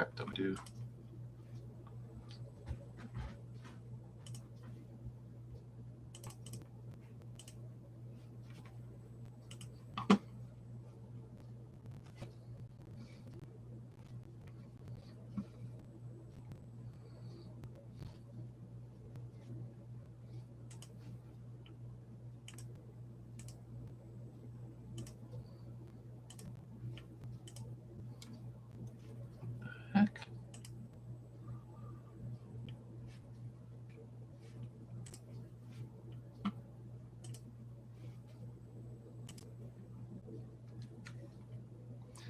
heck do we do? Heck?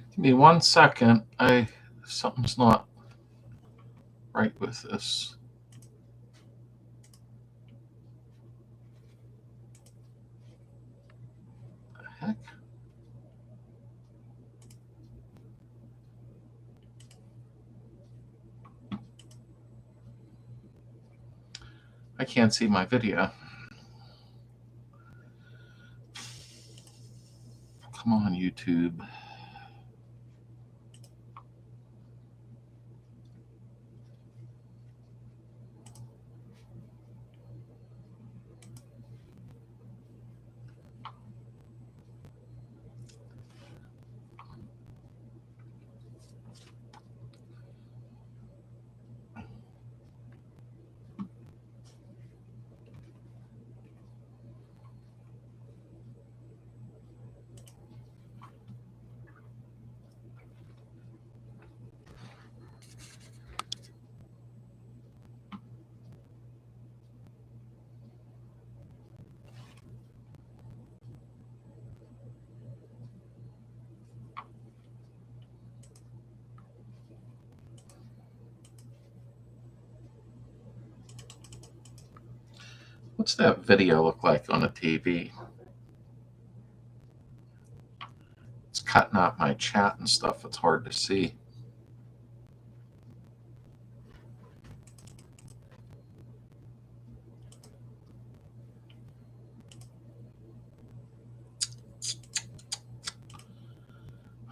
Give me 1 second. Something's not right with this. The heck? I can't see my video. Come on, YouTube. What's that video look like on a TV? It's cutting out my chat and stuff. It's hard to see.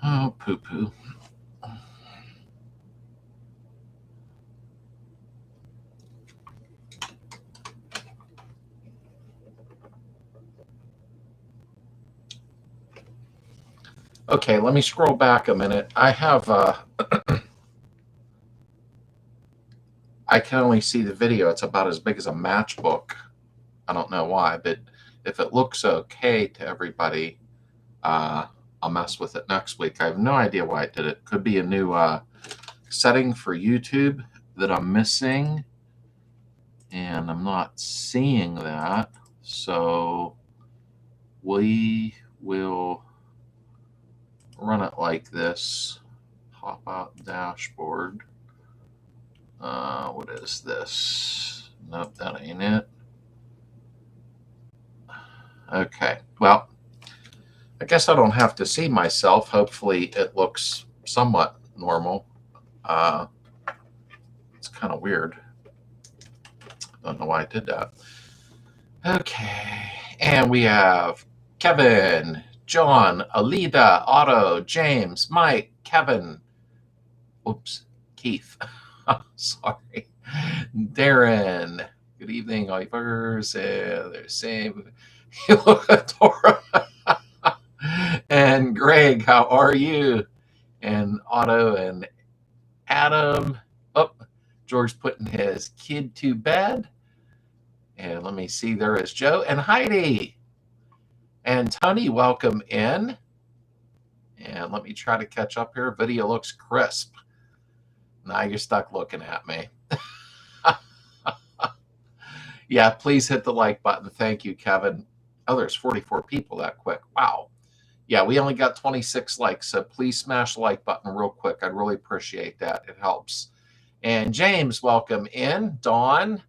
Oh, poo-poo. Okay, let me scroll back a minute. I have, I can only see the video. It's about as big as a matchbook. I don't know why, but if it looks okay to everybody, I'll mess with it next week. I have no idea why I did it. Could be a new setting for YouTube that I'm missing, and I'm not seeing that. So we will run it like this. Pop out dashboard. What is this? Nope, that ain't it. Okay, well, I guess I don't have to see myself. Hopefully it looks somewhat normal. It's kind of weird. Don't know why I did that. Okay, and we have Kevin, John, Alida, Otto, James, Mike, Kevin, oops, Keith, sorry, Darren, good evening, all you buggers, they're saying, Dora, and Greg, how are you? And Otto and Adam, oh, George putting his kid to bed, and let me see, there is Joe and Heidi. And Tony, welcome in. And let me try to catch up here. Video looks crisp. Now you're stuck looking at me. Yeah, please hit the like button. Thank you, Kevin. Oh, there's 44 people that quick. Wow. Yeah, we only got 26 likes, so please smash the like button real quick. I'd really appreciate that. It helps. And James, welcome in. Dawn.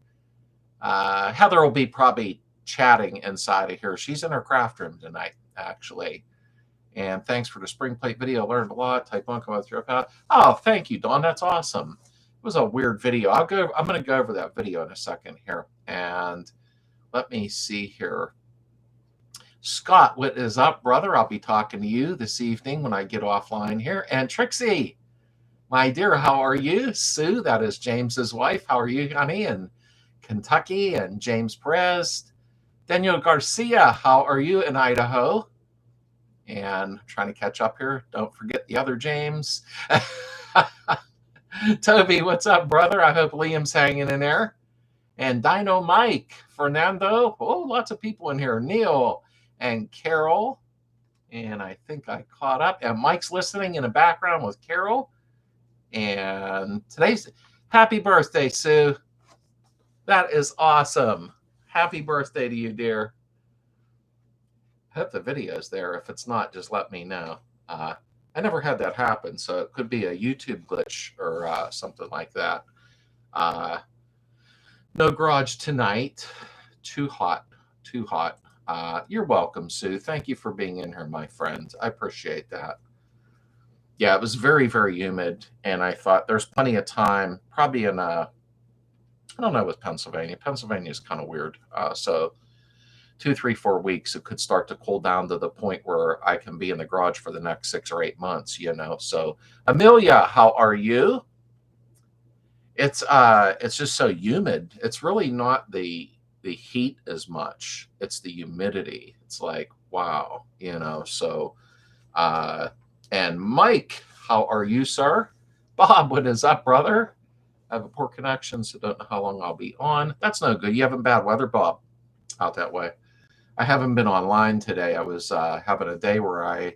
Heather will be probably chatting inside of here. She's in her craft room tonight, actually. And thanks for the spring plate video. Learned a lot. Type 1, come out through. Oh, thank you, Dawn. That's awesome. It was a weird video. I'm going to go over that video in a second here. And let me see here. Scott, what is up, brother? I'll be talking to you this evening when I get offline here. And Trixie, My dear, how are you? Sue, that is James's wife. How are you, honey? And Kentucky, and James Perez. Daniel Garcia, how are you in Idaho? And trying to catch up here. Don't forget the other James. Toby, what's up, brother? I hope Liam's hanging in there. And Dino Mike, Fernando. Oh, lots of people in here. Neil and Carol. And I think I caught up. And Mike's listening in the background with Carol. And today's happy birthday, Sue. That is awesome. Happy birthday to you, dear. Hope the video's there. If it's not, just let me know. I never had that happen, so it could be a YouTube glitch or something like that. No garage tonight. Too hot. Too hot. You're welcome, Sue. Thank you for being in here, my friend. I appreciate that. Yeah, it was very, very humid, and I thought there's plenty of time, probably in I don't know with Pennsylvania. Pennsylvania is kind of weird. So 2, 3, 4 weeks, it could start to cool down to the point where I can be in the garage for the next 6 or 8 months, you know. So Amelia, how are you? It's just so humid. It's really not the heat as much. It's the humidity. It's like, wow, you know. So and Mike, how are you, sir? Bob, what is up, brother? I have a poor connection, so don't know how long I'll be on. That's no good. You having bad weather, Bob, out that way? I haven't been online today. I was having a day where I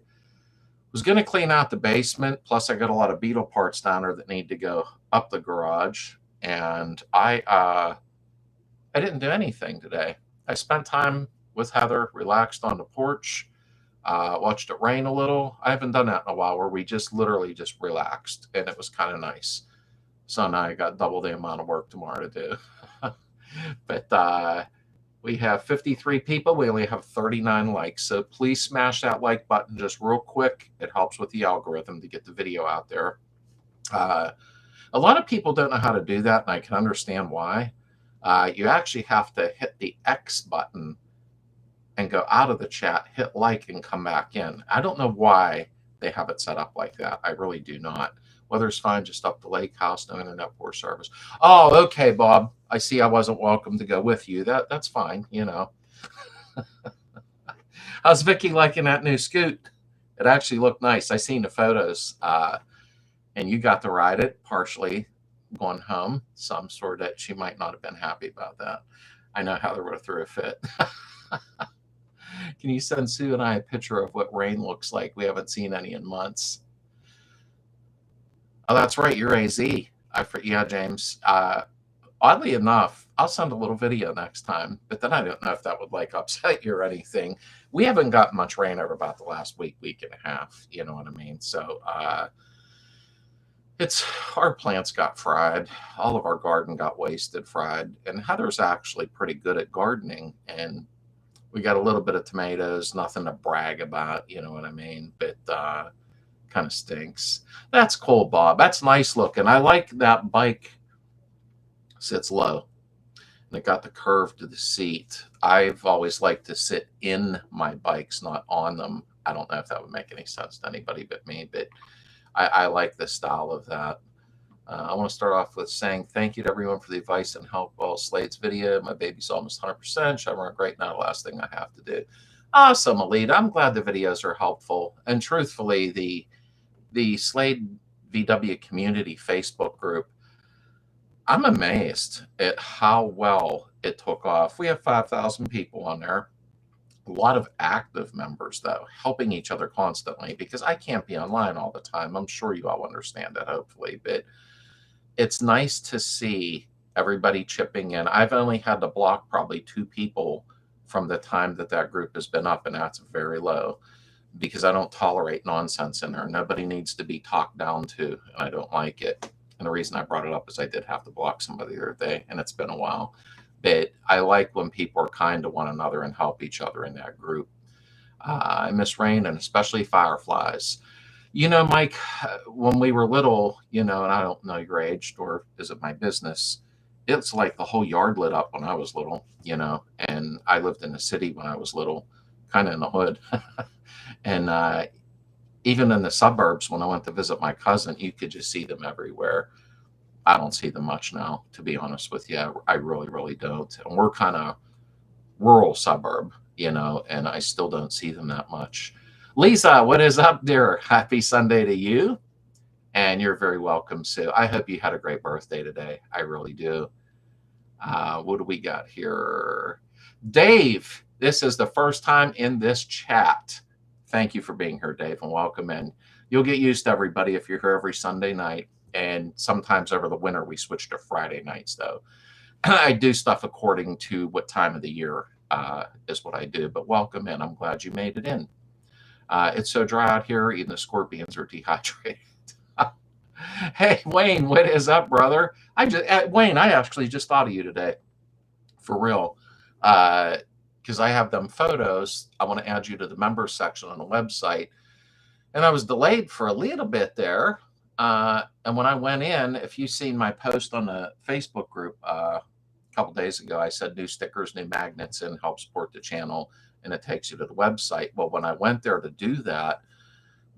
was going to clean out the basement. Plus, I got a lot of Beetle parts down there that need to go up the garage. And I didn't do anything today. I spent time with Heather, relaxed on the porch, watched it rain a little. I haven't done that in a while, where we just literally just relaxed, and it was kind of nice. So now I got double the amount of work tomorrow to do. But we have 53 people. We only have 39 likes. So please smash that like button just real quick. It helps with the algorithm to get the video out there. A lot of people don't know how to do that, and I can understand why. You actually have to hit the X button and go out of the chat, hit like, and come back in. I don't know why they have it set up like that. I really do not. Weather's fine, just up the lake house, no internet, poor service. Oh, okay, Bob. I see I wasn't welcome to go with you. That's fine, you know. How's Vicky liking that new scoot? It actually looked nice. I seen the photos. And you got to ride it partially going home. Some sort that she might not have been happy about that. I know Heather would have threw a fit. Can you send Sue and I a picture of what rain looks like? We haven't seen any in months. Oh, that's right. You're AZ. Yeah, James. Oddly enough, I'll send a little video next time, but then I don't know if that would like upset you or anything. We haven't got much rain over about the last week and a half. You know what I mean? So our plants got fried. All of our garden got wasted, fried. And Heather's actually pretty good at gardening, and we got a little bit of tomatoes, nothing to brag about, you know what I mean? But kind of stinks. That's cool, Bob. That's nice looking. I like that bike. Sits low, and it got the curve to the seat. I've always liked to sit in my bikes, not on them. I don't know if that would make any sense to anybody but me, but I like the style of that. I want to start off with saying thank you to everyone for the advice and help all Slades video. My baby's almost 100%. She'll run great. Now the last thing I have to do. Awesome, Alita. I'm glad the videos are helpful. And truthfully, the Slade VW community Facebook group, I'm amazed at how well it took off. We have 5,000 people on there. A lot of active members, though, helping each other constantly, because I can't be online all the time. I'm sure you all understand that, hopefully. But it's nice to see everybody chipping in. I've only had to block probably 2 people from the time that group has been up, and that's very low, because I don't tolerate nonsense in there. Nobody needs to be talked down to, and I don't like it. And the reason I brought it up is I did have to block somebody the other day, and it's been a while. But I like when people are kind to one another and help each other in that group. I miss rain, and especially fireflies. You know, Mike, when we were little, you know, and I don't know your age, or is it my business? It's like the whole yard lit up when I was little, you know, and I lived in the city when I was little, kind of in the hood. And even in the suburbs, when I went to visit my cousin, you could just see them everywhere. I don't see them much now, to be honest with you. I really, really don't. And we're kind of rural suburb, and I still don't see them that much. Lisa, what is up, dear? Happy Sunday to you. And you're very welcome, Sue. I hope you had a great birthday today. I really do. What do we got here? Dave, this is the first time in this chat. Thank you for being here, Dave, and welcome in. You'll get used to everybody if you're here every Sunday night. And sometimes over the winter, we switch to Friday nights, though. I do stuff according to what time of the year is what I do. But welcome in. I'm glad you made it in. It's so dry out here, even the scorpions are dehydrated. Hey, Wayne, what is up, brother? Wayne, I actually just thought of you today, for real, because I have them photos. I want to add you to the members section on the website, and I was delayed for a little bit there. And when I went in, if you've seen my post on the Facebook group a couple days ago, I said new stickers, new magnets, and help support the channel, and it takes you to the website. Well, when I went there to do that,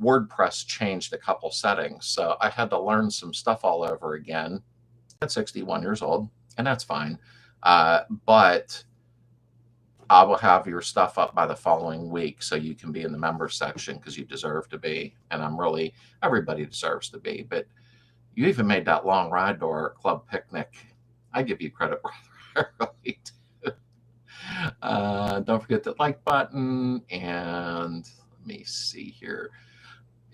WordPress changed a couple settings, so I had to learn some stuff all over again. At 61 years old, and that's fine. But I will have your stuff up by the following week, so you can be in the members section because you deserve to be. And everybody deserves to be. But you even made that long ride to our club picnic. I give you credit, brother. I really do. Don't forget the like button, and let me see here.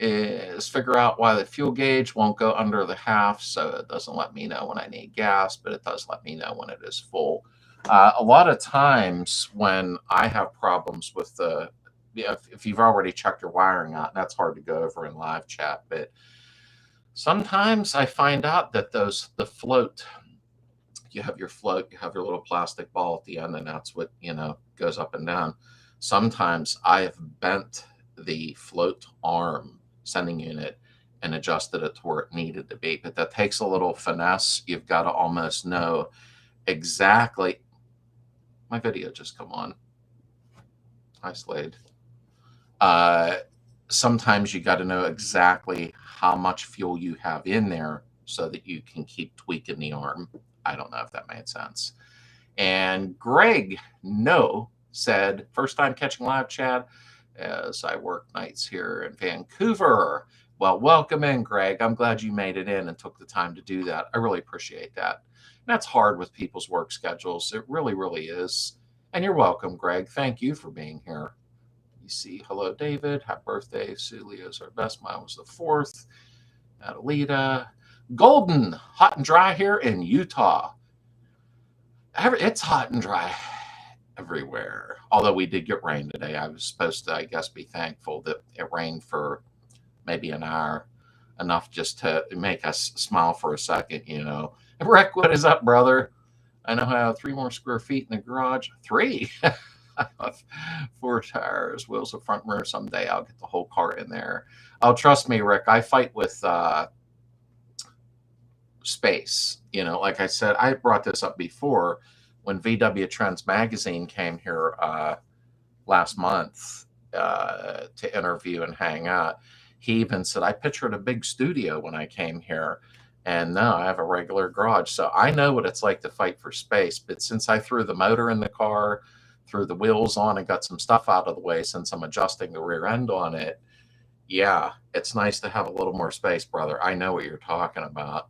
Is figure out why the fuel gauge won't go under the half, so it doesn't let me know when I need gas, but it does let me know when it is full. A lot of times when I have problems with if you've already checked your wiring out, that's hard to go over in live chat, but sometimes I find out that the float, you have your float, you have your little plastic ball at the end, and that's what, goes up and down. Sometimes I have bent the float arm sending unit and adjusted it to where it needed to be, but that takes a little finesse. You've got to almost know exactly. My video just come on. Hi, Slade. Sometimes you got to know exactly how much fuel you have in there so that you can keep tweaking the arm. I don't know if that made sense. And Greg said, first time catching live chat, as I work nights here in Vancouver. Well, welcome in, Greg. I'm glad you made it in and took the time to do that. I really appreciate that. And that's hard with people's work schedules. It really, really is. And you're welcome, Greg. Thank you for being here. You see, hello, David. Happy birthday. Celia's our best. Mine was the 4th. Adelita. Golden, hot and dry here in Utah. It's hot and dry everywhere. Although we did get rain today. I was supposed to, I guess, be thankful that it rained for maybe an hour, enough just to make us smile for a second, Rick, what is up, brother? I know I have 3 more square feet in the garage. 3? I have 4 tires, wheels, a front mirror. Someday I'll get the whole car in there. Oh, trust me, Rick, I fight with space. Like I said, I brought this up before when VW Trends magazine came here last month to interview and hang out. He even said, I pictured a big studio when I came here. And no, I have a regular garage. So I know what it's like to fight for space. But since I threw the motor in the car, threw the wheels on, and got some stuff out of the way since I'm adjusting the rear end on it, yeah, it's nice to have a little more space, brother. I know what you're talking about.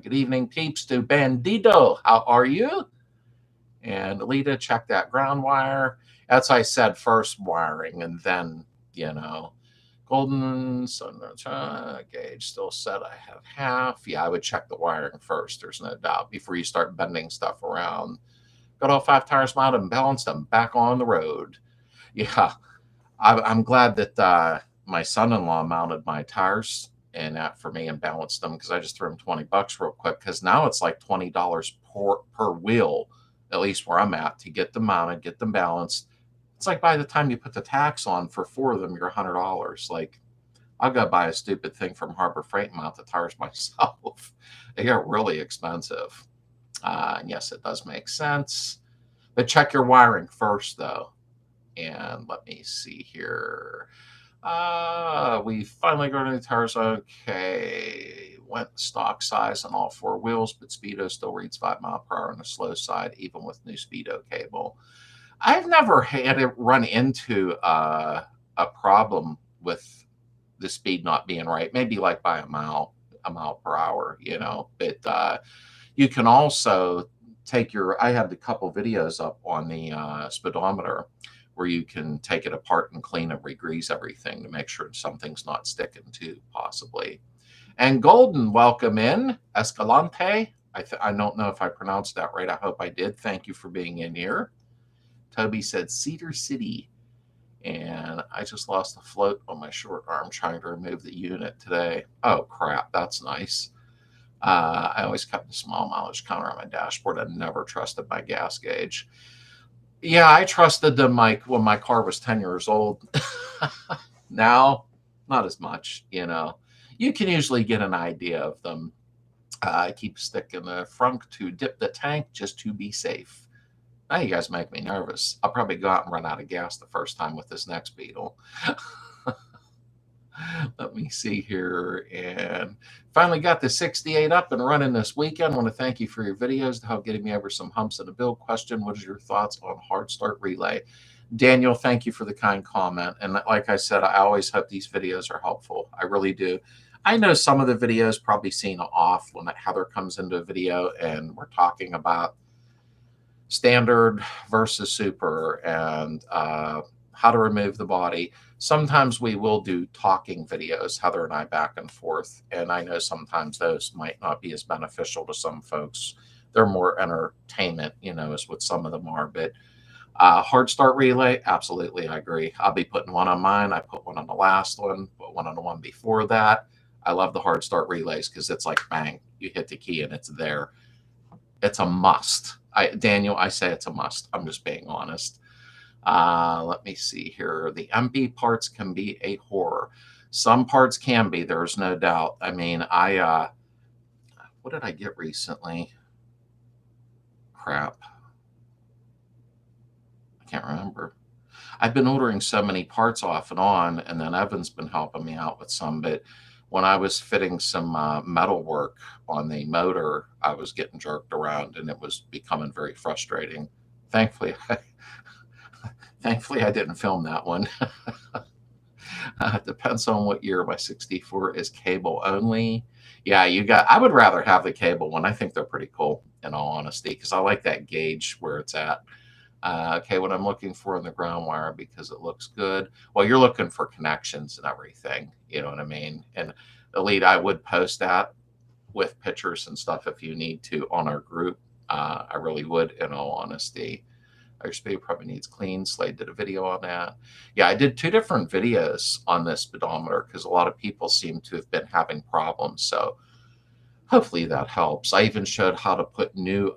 Good evening, peeps, to Bandito. How are you? And Alita, check that ground wire. As I said, first wiring, and then, Golden gauge still said I have half. Yeah, I would check the wiring first. There's no doubt before you start bending stuff around. Got all 5 tires mounted and balanced them back on the road. Yeah, I'm glad that my son-in-law mounted my tires and that for me and balanced them, because I just threw him $20 real quick, because now it's like $20 per wheel, at least where I'm at, to get them mounted, get them balanced. It's like by the time you put the tax on for 4 of them, you're $100. Like, I'll go buy a stupid thing from Harbor Freight and mount the tires myself. They get really expensive. And yes, it does make sense. But check your wiring first, though. And let me see here. We finally got new tires. Okay. Went stock size on all four wheels, but Speedo still reads 5 mph on the slow side, even with new Speedo cable. I've never had it run into a problem with the speed not being right. Maybe like by a mile per hour, you know. But you can also take your. I had a couple videos up on the speedometer where you can take it apart and clean and re-grease everything to make sure something's not sticking too, possibly. And Golden, welcome in. Escalante. I don't know if I pronounced that right. I hope I did. Thank you for being in here. Toby said Cedar City. And I just lost the float on my short arm trying to remove the unit today. Oh, crap. That's nice. I always kept a small mileage counter on my dashboard. I never trusted my gas gauge. Yeah, I trusted them when my car was 10 years old. Now, not as much, you know. You can usually get an idea of them. I keep sticking the frunk to dip the tank just to be safe. Now you guys make me nervous. I'll probably go out and run out of gas the first time with this next Beetle. Let me see here. And finally got the 68 up and running this weekend. I want to thank you for your videos to help getting me over some humps in the build. Question: what is your thoughts on hard start relay? Daniel, thank you for the kind comment. And like I said, I always hope these videos are helpful. I really do. I know some of the videos probably seem off when Heather comes into a video and we're talking about standard versus super and how to remove the body. Sometimes we will do talking videos, Heather and I, back and forth. And I know sometimes those might not be as beneficial to some folks. They're more entertainment, you know, is what some of them are. But hard start relay, absolutely, I agree. I'll be putting one on mine. I put one on the last one, put one on the one before that. I love the hard start relays because it's like, bang, you hit the key and it's there. It's a must. Daniel, I say it's a must. I'm just being honest. Let me see here. The MP parts can be a horror. Some parts can be, there's no doubt. I mean, what did I get recently? Crap. I can't remember. I've been ordering so many parts off and on, and then Evan's been helping me out with some, but when I was fitting some metal work on the motor, I was getting jerked around and it was becoming very frustrating. Thankfully, I didn't film that one. Depends on what year. My 64 is cable only. Yeah, I would rather have the cable one. I think they're pretty cool, in all honesty, because I like that gauge where it's at. Okay, what I'm looking for in the ground wire because it looks good. Well, you're looking for connections and everything. You know what I mean? And Elite, I would post that with pictures and stuff if you need to on our group. I really would, in all honesty. Your speed probably needs clean. Slade did a video on that. Yeah, I did 2 different videos on this speedometer because a lot of people seem to have been having problems. So hopefully that helps. I even showed how to put new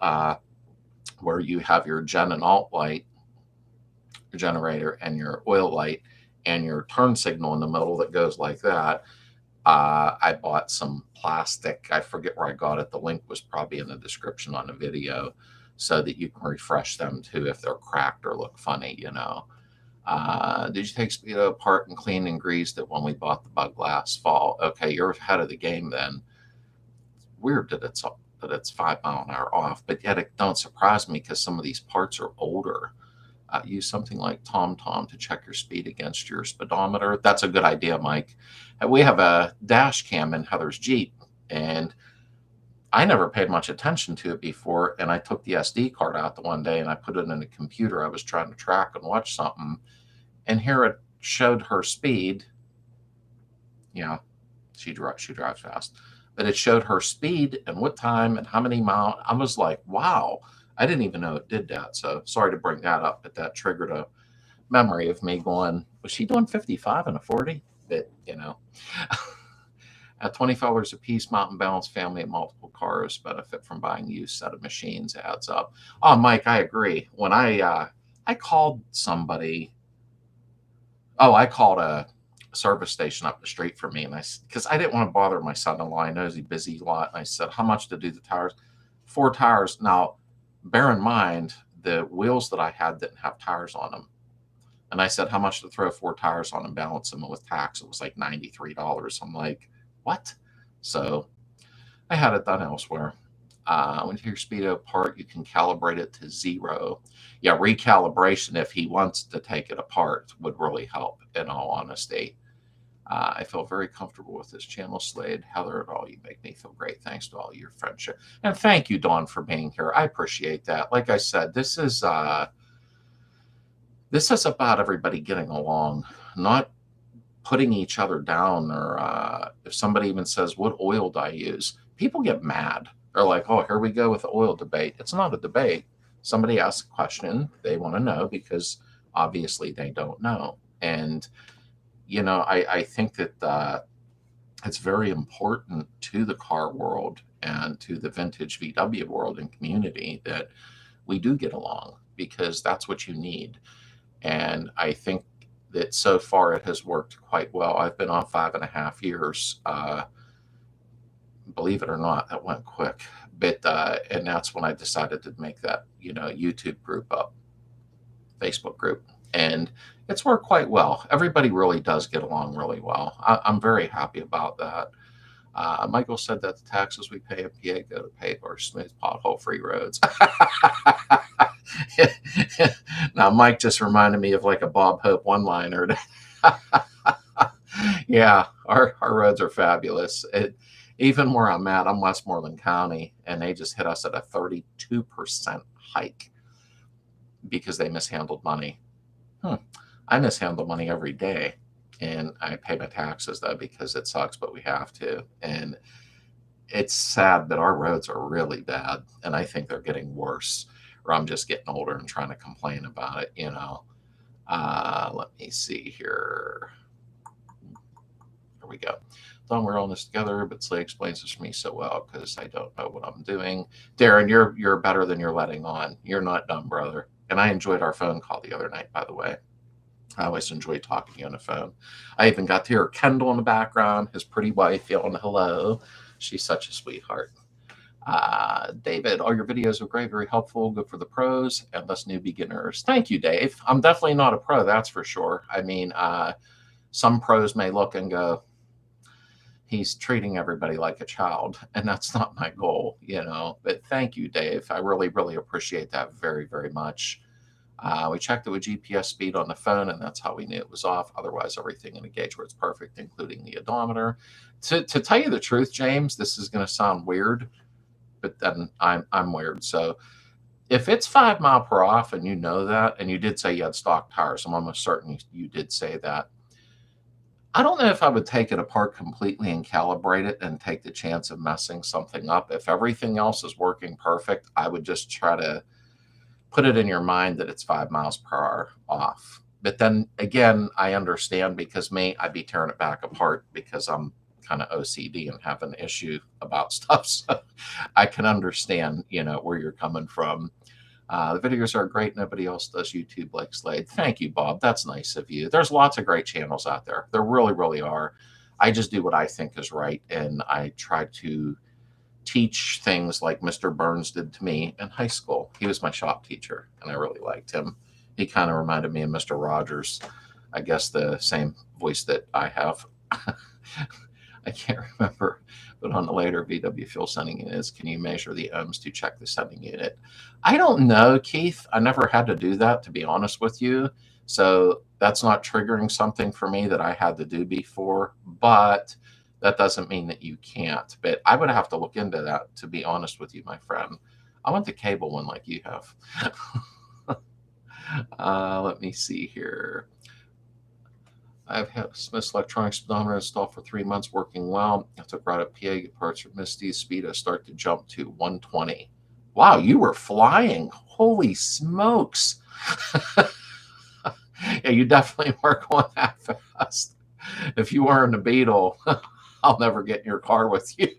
where you have your gen and alt light, your generator, and your oil light, and your turn signal in the middle that goes like that. I bought some plastic. I forget where I got it. The link was probably in the description on the video so that you can refresh them too if they're cracked or look funny, you know. Did you take Speedo apart and clean and greased it when we bought the bug last fall? Okay, you're ahead of the game then. It's weird that it's 5 mph off, but yet it don't surprise me because some of these parts are older. Use something like TomTom to check your speed against your speedometer. That's a good idea, Mike. We have a dash cam in Heather's Jeep, and I never paid much attention to it before, and I took the SD card out the one day and I put it in a computer. I was trying to track and watch something, and here it showed her speed. Yeah, she drives fast. But it showed her speed and what time and how many miles. I was like, wow, I didn't even know it did that. So sorry to bring that up, but that triggered a memory of me going, was she doing 55 and a 40? But, you know, at $20 a piece, Mountain Balance family of multiple cars benefit from buying used set of machines. Adds up. Oh, Mike, I agree. When I called somebody, I called a service station up the street from me, and because I didn't want to bother my son-in-law. I know he's a busy lot, and I said, how much to do the tires? 4 tires. Now, bear in mind, the wheels that I had didn't have tires on them. And I said, how much to throw 4 tires on and balance them? And with tax, it was like $93. I'm like, what? So I had it done elsewhere. When your speedo apart, you can calibrate it to 0. Yeah, recalibration, if he wants to take it apart, would really help, in all honesty. I feel very comfortable with this channel, Slade. Heather, at all, you make me feel great. Thanks to all your friendship. And thank you, Dawn, for being here. I appreciate that. Like I said, this is about everybody getting along, not putting each other down. Or if somebody even says, what oil do I use? People get mad. They're like, oh, here we go with the oil debate. It's not a debate. Somebody asks a question. They want to know because obviously they don't know. And, you know, I think that it's very important to the car world and to the vintage VW world and community that we do get along, because that's what you need. And I think that so far it has worked quite well. I've been on 5.5 years. Believe it or not, that went quick. But and that's when I decided to make that, you know, YouTube group up, Facebook group, and it's worked quite well. Everybody really does get along really well. I'm very happy about that. Michael said that the taxes we pay in PA go to pay for smooth pothole-free roads. Now, Mike just reminded me of like a Bob Hope one-liner. Yeah, our roads are fabulous. Even where I'm at, I'm Westmoreland County, and they just hit us at a 32% hike because they mishandled money. I mishandle money every day, and I pay my taxes, though, because it sucks, but we have to. And it's sad that our roads are really bad, and I think they're getting worse, or I'm just getting older and trying to complain about it, you know. Let me see here. Here we go. Don, we're on this together, but Slade explains this for me so well because I don't know what I'm doing. Darren, you're better than you're letting on. You're not dumb, brother. And I enjoyed our phone call the other night, by the way. I always enjoy talking to you on the phone. I even got to hear Kendall in the background, his pretty wife yelling hello. She's such a sweetheart. David, all your videos are great, very helpful, good for the pros and less new beginners. Thank you, Dave. I'm definitely not a pro, that's for sure. I mean, some pros may look and go, he's treating everybody like a child, and that's not my goal, you know. But thank you, Dave. I really, really appreciate that very, very much. We checked it with GPS speed on the phone, and that's how we knew it was off. Otherwise, everything in the gauge was perfect, including the odometer. To tell you the truth, James, this is going to sound weird, but then I'm weird. So if it's 5 miles per hour and you know that, and you did say you had stock tires, I'm almost certain you did say that. I don't know if I would take it apart completely and calibrate it and take the chance of messing something up. If everything else is working perfect, I would just try to put it in your mind that it's 5 miles per hour off. But then again, I understand, because I'd be tearing it back apart because I'm kind of OCD and have an issue about stuff. So I can understand, you know, where you're coming from. The videos are great. Nobody else does YouTube like Slade. Thank you, Bob. That's nice of you. There's lots of great channels out there. There really, really are. I just do what I think is right, and I try to teach things like Mr. Burns did to me in high school. He was my shop teacher, and I really liked him. He kind of reminded me of Mr. Rogers. I guess the same voice that I have. I can't remember, but on the later VW fuel sending units, can you measure the ohms to check the sending unit? I don't know, Keith. I never had to do that, to be honest with you. So that's not triggering something for me that I had to do before, but that doesn't mean that you can't. But I would have to look into that, to be honest with you, my friend. I want the cable one like you have. Let me see here. I've had Smith's electronic speedometer installed for 3 months, working well. I took right up PA, get parts for Misty. Speed I start to jump to 120. Wow, you were flying. Holy smokes. Yeah, you definitely weren't going that fast. If you were in the Beetle, I'll never get in your car with you.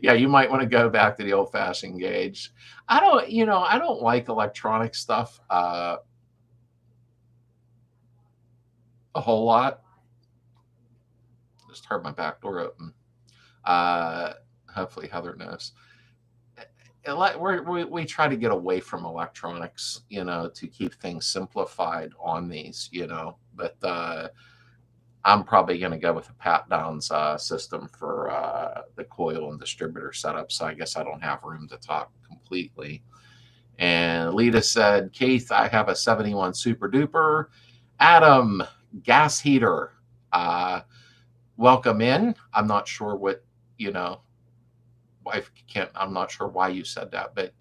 Yeah, you might want to go back to the old-fashioned gauge. I don't like electronic stuff a whole lot. Just heard my back door open. Hopefully Heather knows. we try to get away from electronics, to keep things simplified on these, but I'm probably going to go with a pat downs system for the coil and distributor setup. So I guess I don't have room to talk completely. And Lita said, Keith, I have a 71 Super Duper Adam gas heater. Welcome in. I'm not sure what, I'm not sure why you said that, but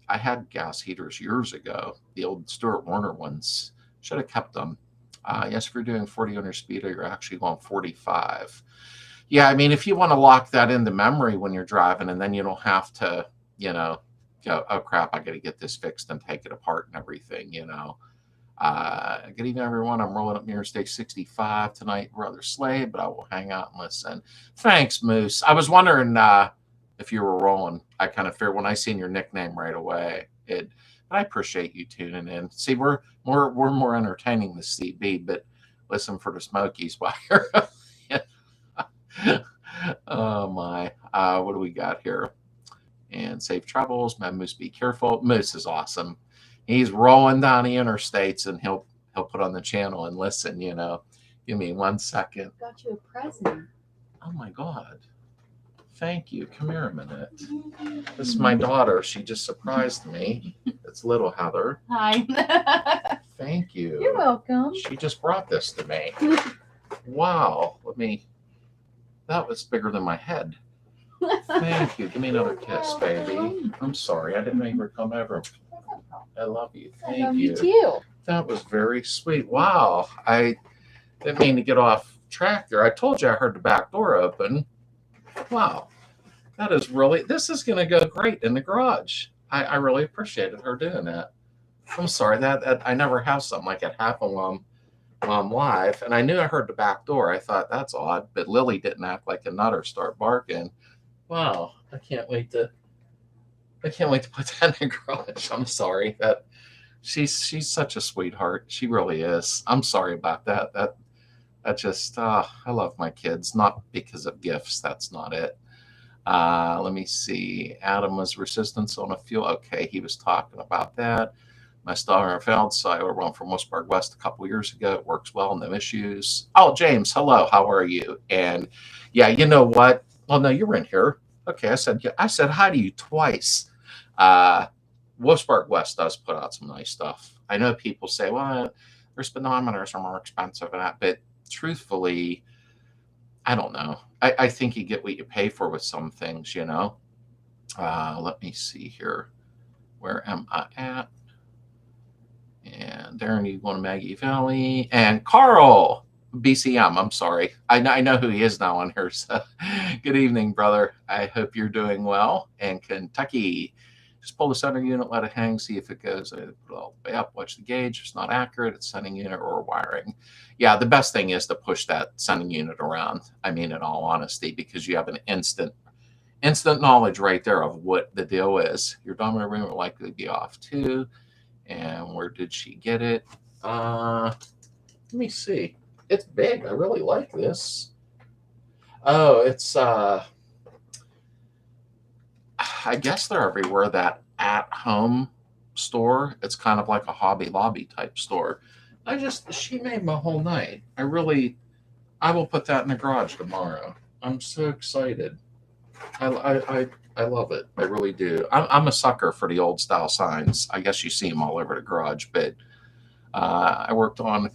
I had gas heaters years ago, the old Stuart Warner ones. Should have kept them. Yes, if you're doing 40 under speed, you're actually going 45. Yeah, I mean, if you want to lock that into memory when you're driving, and then you don't have to, go, oh crap, I got to get this fixed and take it apart and everything, Good evening, everyone. I'm rolling up Interstate 65 tonight, Brother Slade, but I will hang out and listen. Thanks, Moose. I was wondering if you were rolling. I kind of feared when I seen your nickname right away. But I appreciate you tuning in. See, we're more entertaining than CB, but listen for the Smokies while you're. Oh my! What do we got here? And safe travels, Moose. Be careful. Moose is awesome. He's rolling down the interstates, and he'll put on the channel and listen. Give me 1 second. Got you a present. Oh my God! Thank you. Come here a minute. This is my daughter. She just surprised me. It's little Heather. Hi. Thank you. You're welcome. She just brought this to me. Wow. That was bigger than my head. Thank you. Give me another kiss, baby. I'm sorry. I didn't know you were coming over. I love you. Thank you. I love you too. That was very sweet. Wow. I didn't mean to get off track there. I told you I heard the back door open. Wow. This is going to go great in the garage. I really appreciated her doing that. I'm sorry that I never have something like that happen while I'm live. And I knew I heard the back door. I thought that's odd, but Lily didn't act like a nut or start barking. Wow. I can't wait to put that in the garage. I'm sorry that she's such a sweetheart. She really is. I'm sorry about that. That just, I love my kids, not because of gifts. That's not it. Let me see. Adam was resistance on a fuel. Okay, he was talking about that. My star failed, so I ordered one from Westburg West a couple years ago. It works well, no issues. Oh, James, hello. How are you? And yeah, you know what? Well, no, you were in here. Okay, I said hi to you twice. Wolfsburg West does put out some nice stuff. I know people say, well, their speedometers are more expensive than that, but truthfully, I don't know. I think you get what you pay for with some things, Let me see here. Where am I at? And Darren, you going to Maggie Valley. And Carl, BCM, I'm sorry. I know who he is now on here. So good evening, brother. I hope you're doing well. And Kentucky, just pull the center unit, let it hang, see if it goes all the way up. Watch the gauge. If it's not accurate, it's sending unit or wiring. Yeah, the best thing is to push that sending unit around. I mean, in all honesty, because you have an instant knowledge right there of what the deal is. Your dominant ring will likely be off too. And where did she get it? Let me see. It's big. I really like this. Oh, it's I guess they're everywhere. That at-home store. It's kind of like a Hobby Lobby type store. She made my whole night. I will put that in the garage tomorrow. I'm so excited. I love it. I really do. I'm a sucker for the old style signs. I guess you see them all over the garage, but I worked on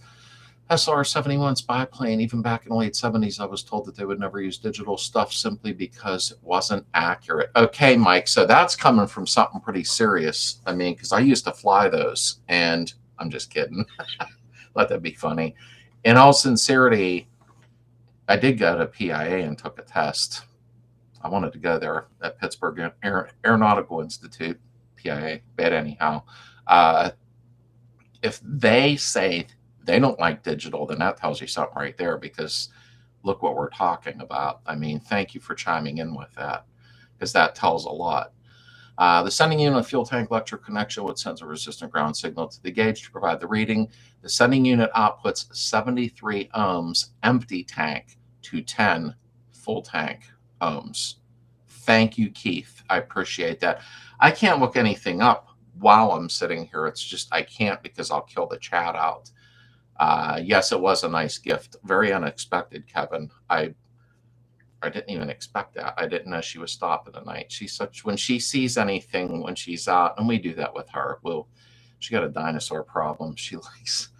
SR-71 spy plane. Even back in the late 70s, I was told that they would never use digital stuff simply because it wasn't accurate. Okay, Mike, so that's coming from something pretty serious. I mean, because I used to fly those, and I'm just kidding. Let that be funny. In all sincerity, I did go to PIA and took a test. I wanted to go there at Pittsburgh Aeronautical Institute, PIA, but anyhow, if they say they don't like digital, then that tells you something right there, because look what we're talking about. I mean, thank you for chiming in with that, because that tells a lot. The sending unit fuel tank electric connection would send a resistant ground signal to the gauge to provide the reading. The sending unit outputs 73 ohms empty tank to 10 full tank ohms. Thank you, Keith. I appreciate that. I can't look anything up while I'm sitting here. It's just I can't because I'll kill the chat out. Yes, it was a nice gift. Very unexpected, Kevin. I didn't even expect that. I didn't know she was stopping tonight. She's such when she sees anything when she's out, and we do that with her. She got a dinosaur problem. She likes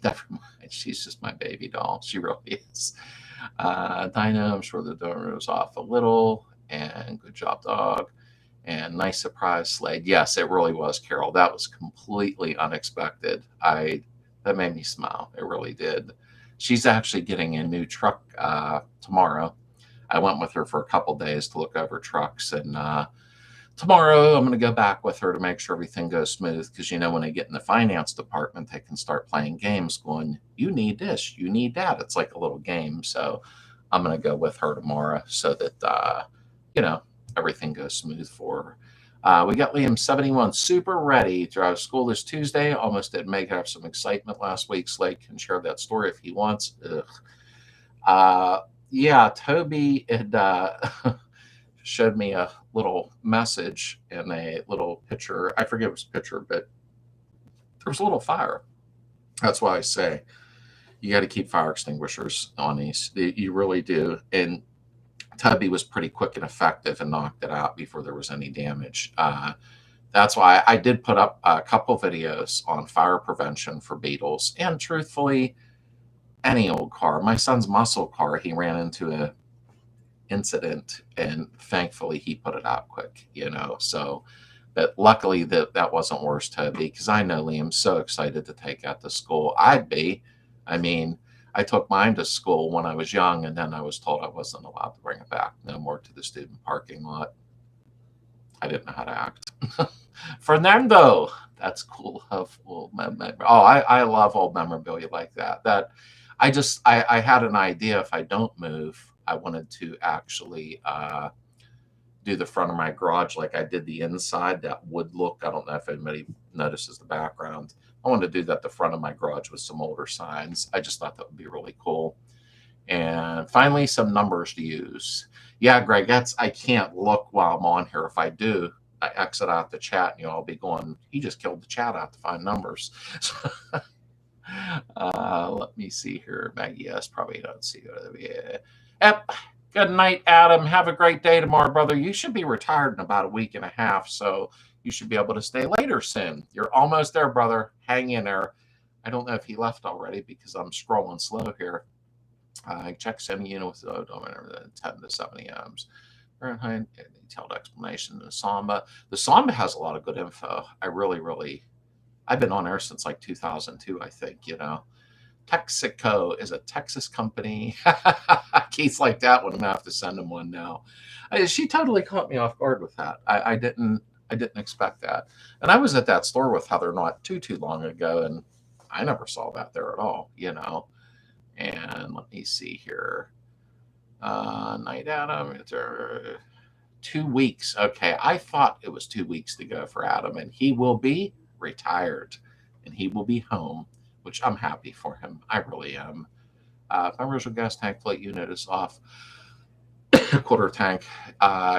never mind. She's just my baby doll. She really is. Dino, I'm sure the door was off a little, and good job, dog. And nice surprise, Slade. Yes, it really was, Carol. That was completely unexpected. That made me smile. It really did. She's actually getting a new truck tomorrow. I went with her for a couple days to look over trucks, and tomorrow I'm going to go back with her to make sure everything goes smooth, because when they get in the finance department, they can start playing games going, you need this, you need that. It's like a little game. So I'm going to go with her tomorrow so that everything goes smooth for her. We got Liam 71 super ready to drive to school this Tuesday. Almost did make have some excitement last week. Slade can share that story if he wants. Yeah, Toby had showed me a little message and a little picture. I forget it was a picture, but there was a little fire. That's why I say you got to keep fire extinguishers on these. You really do. And Tubby was pretty quick and effective and knocked it out before there was any damage. That's why I did put up a couple videos on fire prevention for Beetles. And truthfully, any old car, my son's muscle car, he ran into a incident, and thankfully he put it out quick, so that luckily that wasn't worse, Toby, because I know Liam's so excited to take that to school. I'd be. I took mine to school when I was young, and then I was told I wasn't allowed to bring it back no more to the student parking lot. I didn't know how to act. Fernando, that's cool. I love old memorabilia like that. I had an idea. If I don't move, I wanted to actually do the front of my garage like I did the inside. That would look, I don't know if anybody notices the background. I wanted to do that the front of my garage with some older signs. I just thought that would be really cool. And finally, some numbers to use. Yeah, Greg, I can't look while I'm on here. If I do, I exit out the chat and you'll all be going, he just killed the chat out to find numbers. Let me see here. Maggie, yes, probably don't see it. Yep. Good night, Adam. Have a great day tomorrow, brother. You should be retired in about a week and a half, so you should be able to stay later soon. You're almost there, brother. Hang in there. I don't know if he left already because I'm scrolling slow here. I checked 7 units with 10 to 7 EMs. Fahrenheit, detailed explanation in the Samba. The Samba has a lot of good info. I've been on there since like 2002, I think, Texaco is a Texas company. Keith's like that one. I'm gonna have to send him one now. She totally caught me off guard with that. I didn't expect that. And I was at that store with Heather not too long ago, and I never saw that there at all, And let me see here. Night Adam. 2 weeks. Okay, I thought it was 2 weeks to go for Adam, and he will be retired, and he will be home, which I'm happy for him. I really am. Members of gas tank float unit is off. Quarter tank.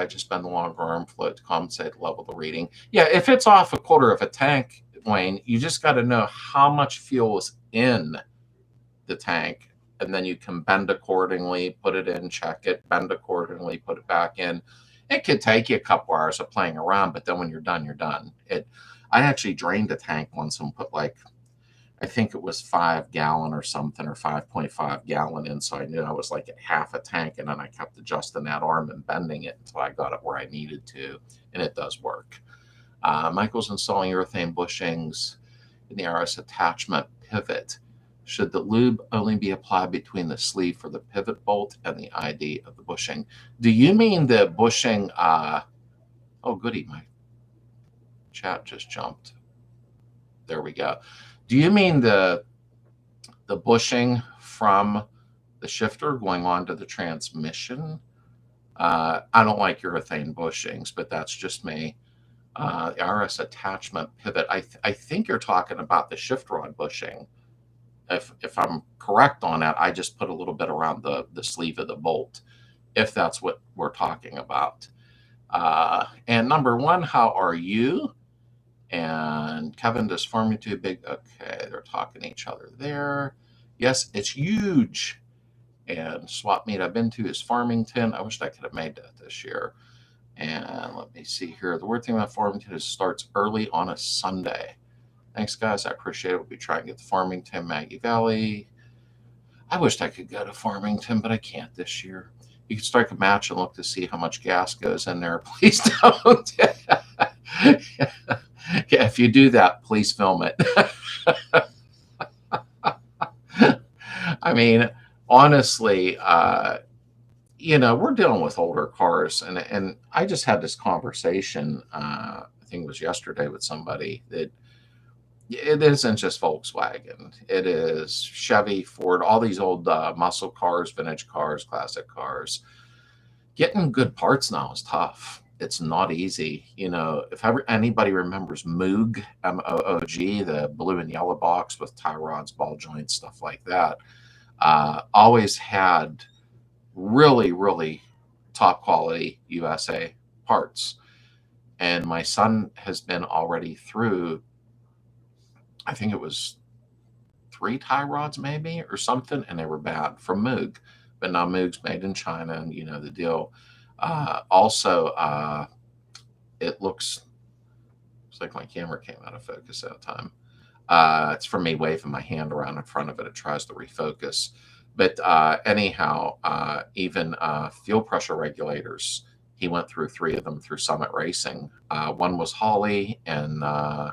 Just bend the longer arm float to compensate the level of the reading. Yeah, if it's off a quarter of a tank, Wayne, you just got to know how much fuel is in the tank, and then you can bend accordingly, put it in, check it, bend accordingly, put it back in. It could take you a couple hours of playing around, but then when you're done, you're done. I actually drained a tank once and put I think it was 5 gallon or something, or 5.5 gallon in. So I knew I was like at half a tank, and then I kept adjusting that arm and bending it until I got it where I needed to. And it does work. Michael's installing urethane bushings in the RS attachment pivot. Should the lube only be applied between the sleeve for the pivot bolt and the ID of the bushing? Do you mean the bushing? Oh, goody, my chat just jumped. There we go. Do you mean the bushing from the shifter going on to the transmission? I don't like urethane bushings, but that's just me. The RS attachment pivot. I think you're talking about the shift rod bushing. If I'm correct on that, I just put a little bit around the sleeve of the bolt, if that's what we're talking about. And number one, how are you? And Kevin, does farming too big? Okay, they're talking to each other there. Yes, it's huge. And swap meet I've been to is Farmington. I wish I could have made that this year. And let me see here. The weird thing about Farmington is it starts early on a Sunday. Thanks, guys. I appreciate it. We'll be trying to get to Farmington, Maggie Valley. I wished I could go to Farmington, but I can't this year. You can strike a match and look to see how much gas goes in there. Please don't. Yeah, if you do that, please film it. I mean, honestly, we're dealing with older cars, and I just had this conversation. I think it was yesterday with somebody that it isn't just Volkswagen. It is Chevy, Ford, all these old muscle cars, vintage cars, classic cars. Getting good parts now is tough. It's not easy. If anybody remembers Moog, Moog, the blue and yellow box with tie rods, ball joints, stuff like that, always had really, really top quality USA parts. And my son has been already through, I think it was 3 tie rods maybe or something, and they were bad from Moog. But now Moog's made in China, and you know the deal. Also, it looks like my camera came out of focus that time. It's from me waving my hand around in front of it. It tries to refocus. But anyhow, even fuel pressure regulators, he went through 3 of them through Summit Racing. One was Holly, and I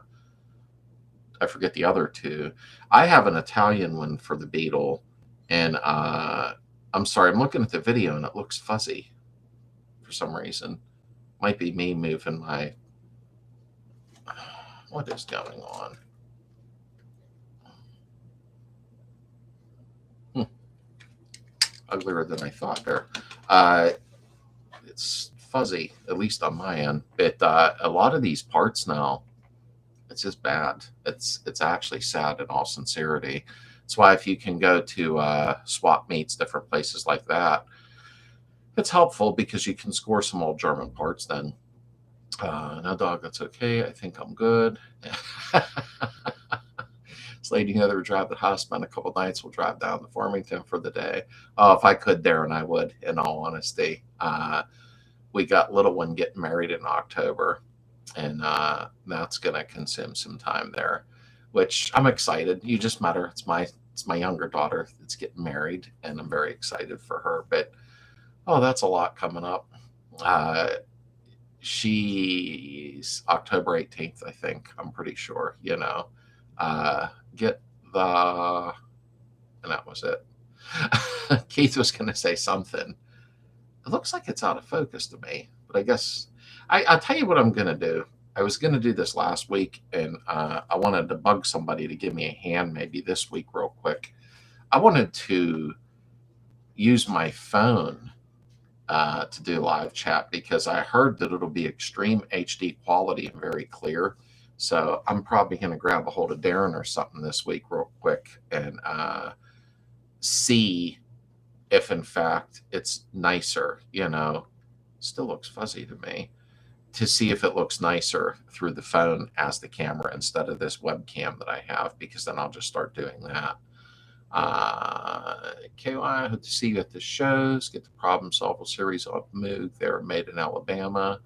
forget the other 2. I have an Italian one for the Beetle, and I'm sorry, I'm looking at the video and it looks fuzzy for some reason. Might be me moving my... What is going on? Uglier than I thought there. It's fuzzy, at least on my end. But a lot of these parts now, it's just bad. It's actually sad in all sincerity. That's why if you can go to swap meets, different places like that, it's helpful because you can score some old German parts then. No, dog, that's okay. I think I'm good. Slade, you know, drive the house, spend a couple nights. We'll drive down to Farmington for the day. Oh, if I could, Darren, I would, in all honesty. We got little one getting married in October, and that's going to consume some time there, which I'm excited. You just met her. It's my younger daughter that's getting married, and I'm very excited for her. But, that's a lot coming up. She's October 18th, I think. I'm pretty sure, get the... And that was it. Keith was going to say something. It looks like it's out of focus to me, but I guess I'll tell you what I'm going to do. I was going to do this last week, and I wanted to bug somebody to give me a hand maybe this week real quick. I wanted to use my phone to do live chat because I heard that it'll be extreme HD quality and very clear. So I'm probably going to grab a hold of Darren or something this week real quick and see if in fact it's nicer, still looks fuzzy to me, to see if it looks nicer through the phone as the camera instead of this webcam that I have, because then I'll just start doing that. KY, hope to see you at the shows. Get the Problem Solver series off Moog. They were made in Alabama.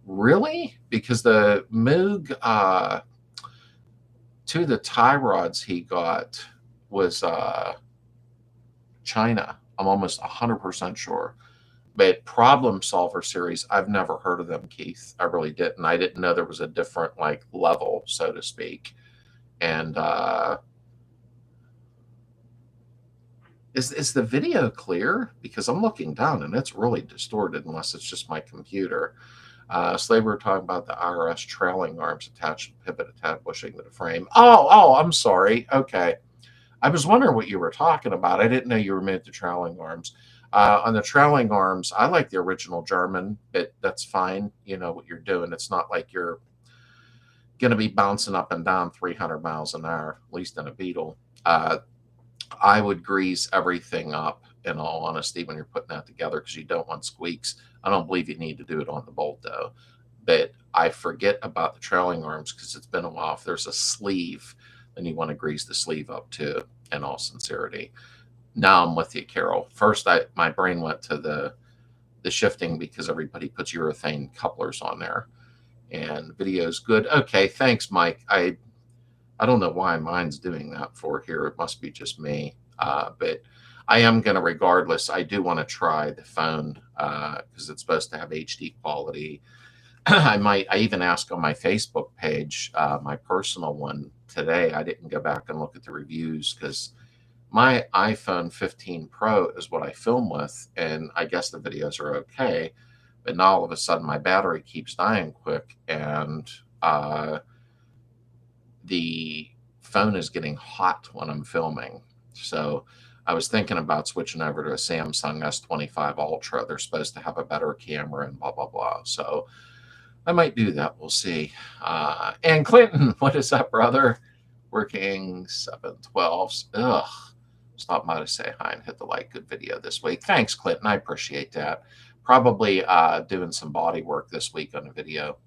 Really? Because the Moog, 2 of the tie rods he got was China. I'm almost 100% sure. But Problem Solver series, I've never heard of them, Keith. I really didn't. I didn't know there was a different level, so to speak. And is the video clear? Because I'm looking down and it's really distorted, unless it's just my computer. Slade, we were talking about the IRS trailing arms attached to pivot bushing to the frame. Oh, I'm sorry. Okay. I was wondering what you were talking about. I didn't know you removed the trailing arms. On the trailing arms, I like the original German, but that's fine. You know what you're doing. It's not like you're going to be bouncing up and down 300 miles an hour, at least in a Beetle. I would grease everything up, in all honesty, when you're putting that together, because you don't want squeaks. I don't believe you need to do it on the bolt though. But I forget about the trailing arms because it's been a while. If there's a sleeve, then you want to grease the sleeve up too, in all sincerity. Now I'm with you, Carol. First, my brain went to the shifting because everybody puts urethane couplers on there, and video's good. Okay, thanks, Mike. I don't know why mine's doing that for here. It must be just me. But I am going to, regardless, I do want to try the phone because it's supposed to have HD quality. I even asked on my Facebook page, my personal one today. I didn't go back and look at the reviews because my iPhone 15 Pro is what I film with, and I guess the videos are okay. But now all of a sudden my battery keeps dying quick, and the phone is getting hot when I'm filming. So I was thinking about switching over to a Samsung S25 Ultra. They're supposed to have a better camera and blah, blah, blah. So I might do that. We'll see. And Clinton, what is up, brother? Working 712s. Ugh. Stop by to say hi and hit the like. Good video this week. Thanks, Clinton. I appreciate that. Probably doing some body work this week on a video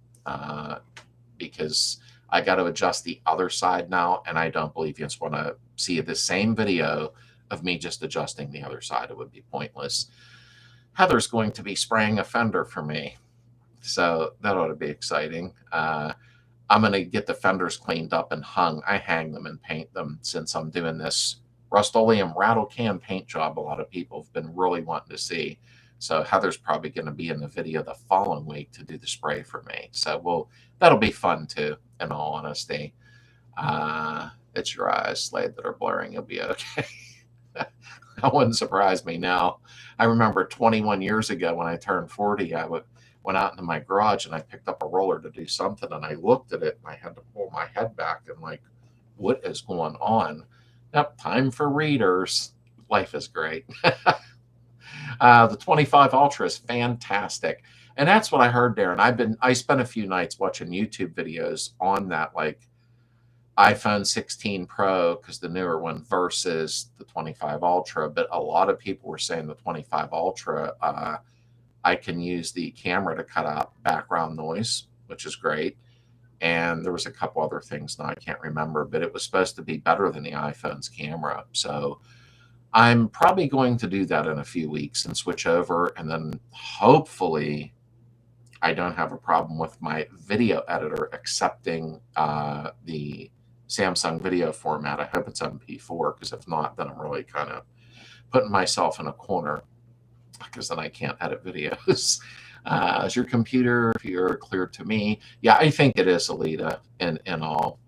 because I got to adjust the other side now, and I don't believe you just want to see the same video of me just adjusting the other side. It would be pointless. Heather's going to be spraying a fender for me, so that ought to be exciting. I'm going to get the fenders cleaned up and hung. I hang them and paint them since I'm doing this Rust-Oleum rattle can paint job a lot of people have been really wanting to see. So Heather's probably going to be in the video the following week to do the spray for me. So that'll be fun too, in all honesty. It's your eyes, Slade, that are blurring. You'll be okay. That wouldn't surprise me now. I remember 21 years ago when I turned 40, went out into my garage and I picked up a roller to do something, and I looked at it and I had to pull my head back and like, what is going on? Yep, time for readers. Life is great. The 25 Ultra is fantastic. And that's what I heard, Darren. I spent a few nights watching YouTube videos on that, like iPhone 16 Pro, because the newer one, versus the 25 Ultra. But a lot of people were saying the 25 Ultra, I can use the camera to cut out background noise, which is great. And there was a couple other things now I can't remember, but it was supposed to be better than the iPhone's camera. So I'm probably going to do that in a few weeks and switch over. And then hopefully I don't have a problem with my video editor accepting the Samsung video format. I hope it's MP4, because if not, then I'm really kind of putting myself in a corner, because then I can't edit videos. Is your computer, if you're clear to me? Yeah, I think it is, Alita, in all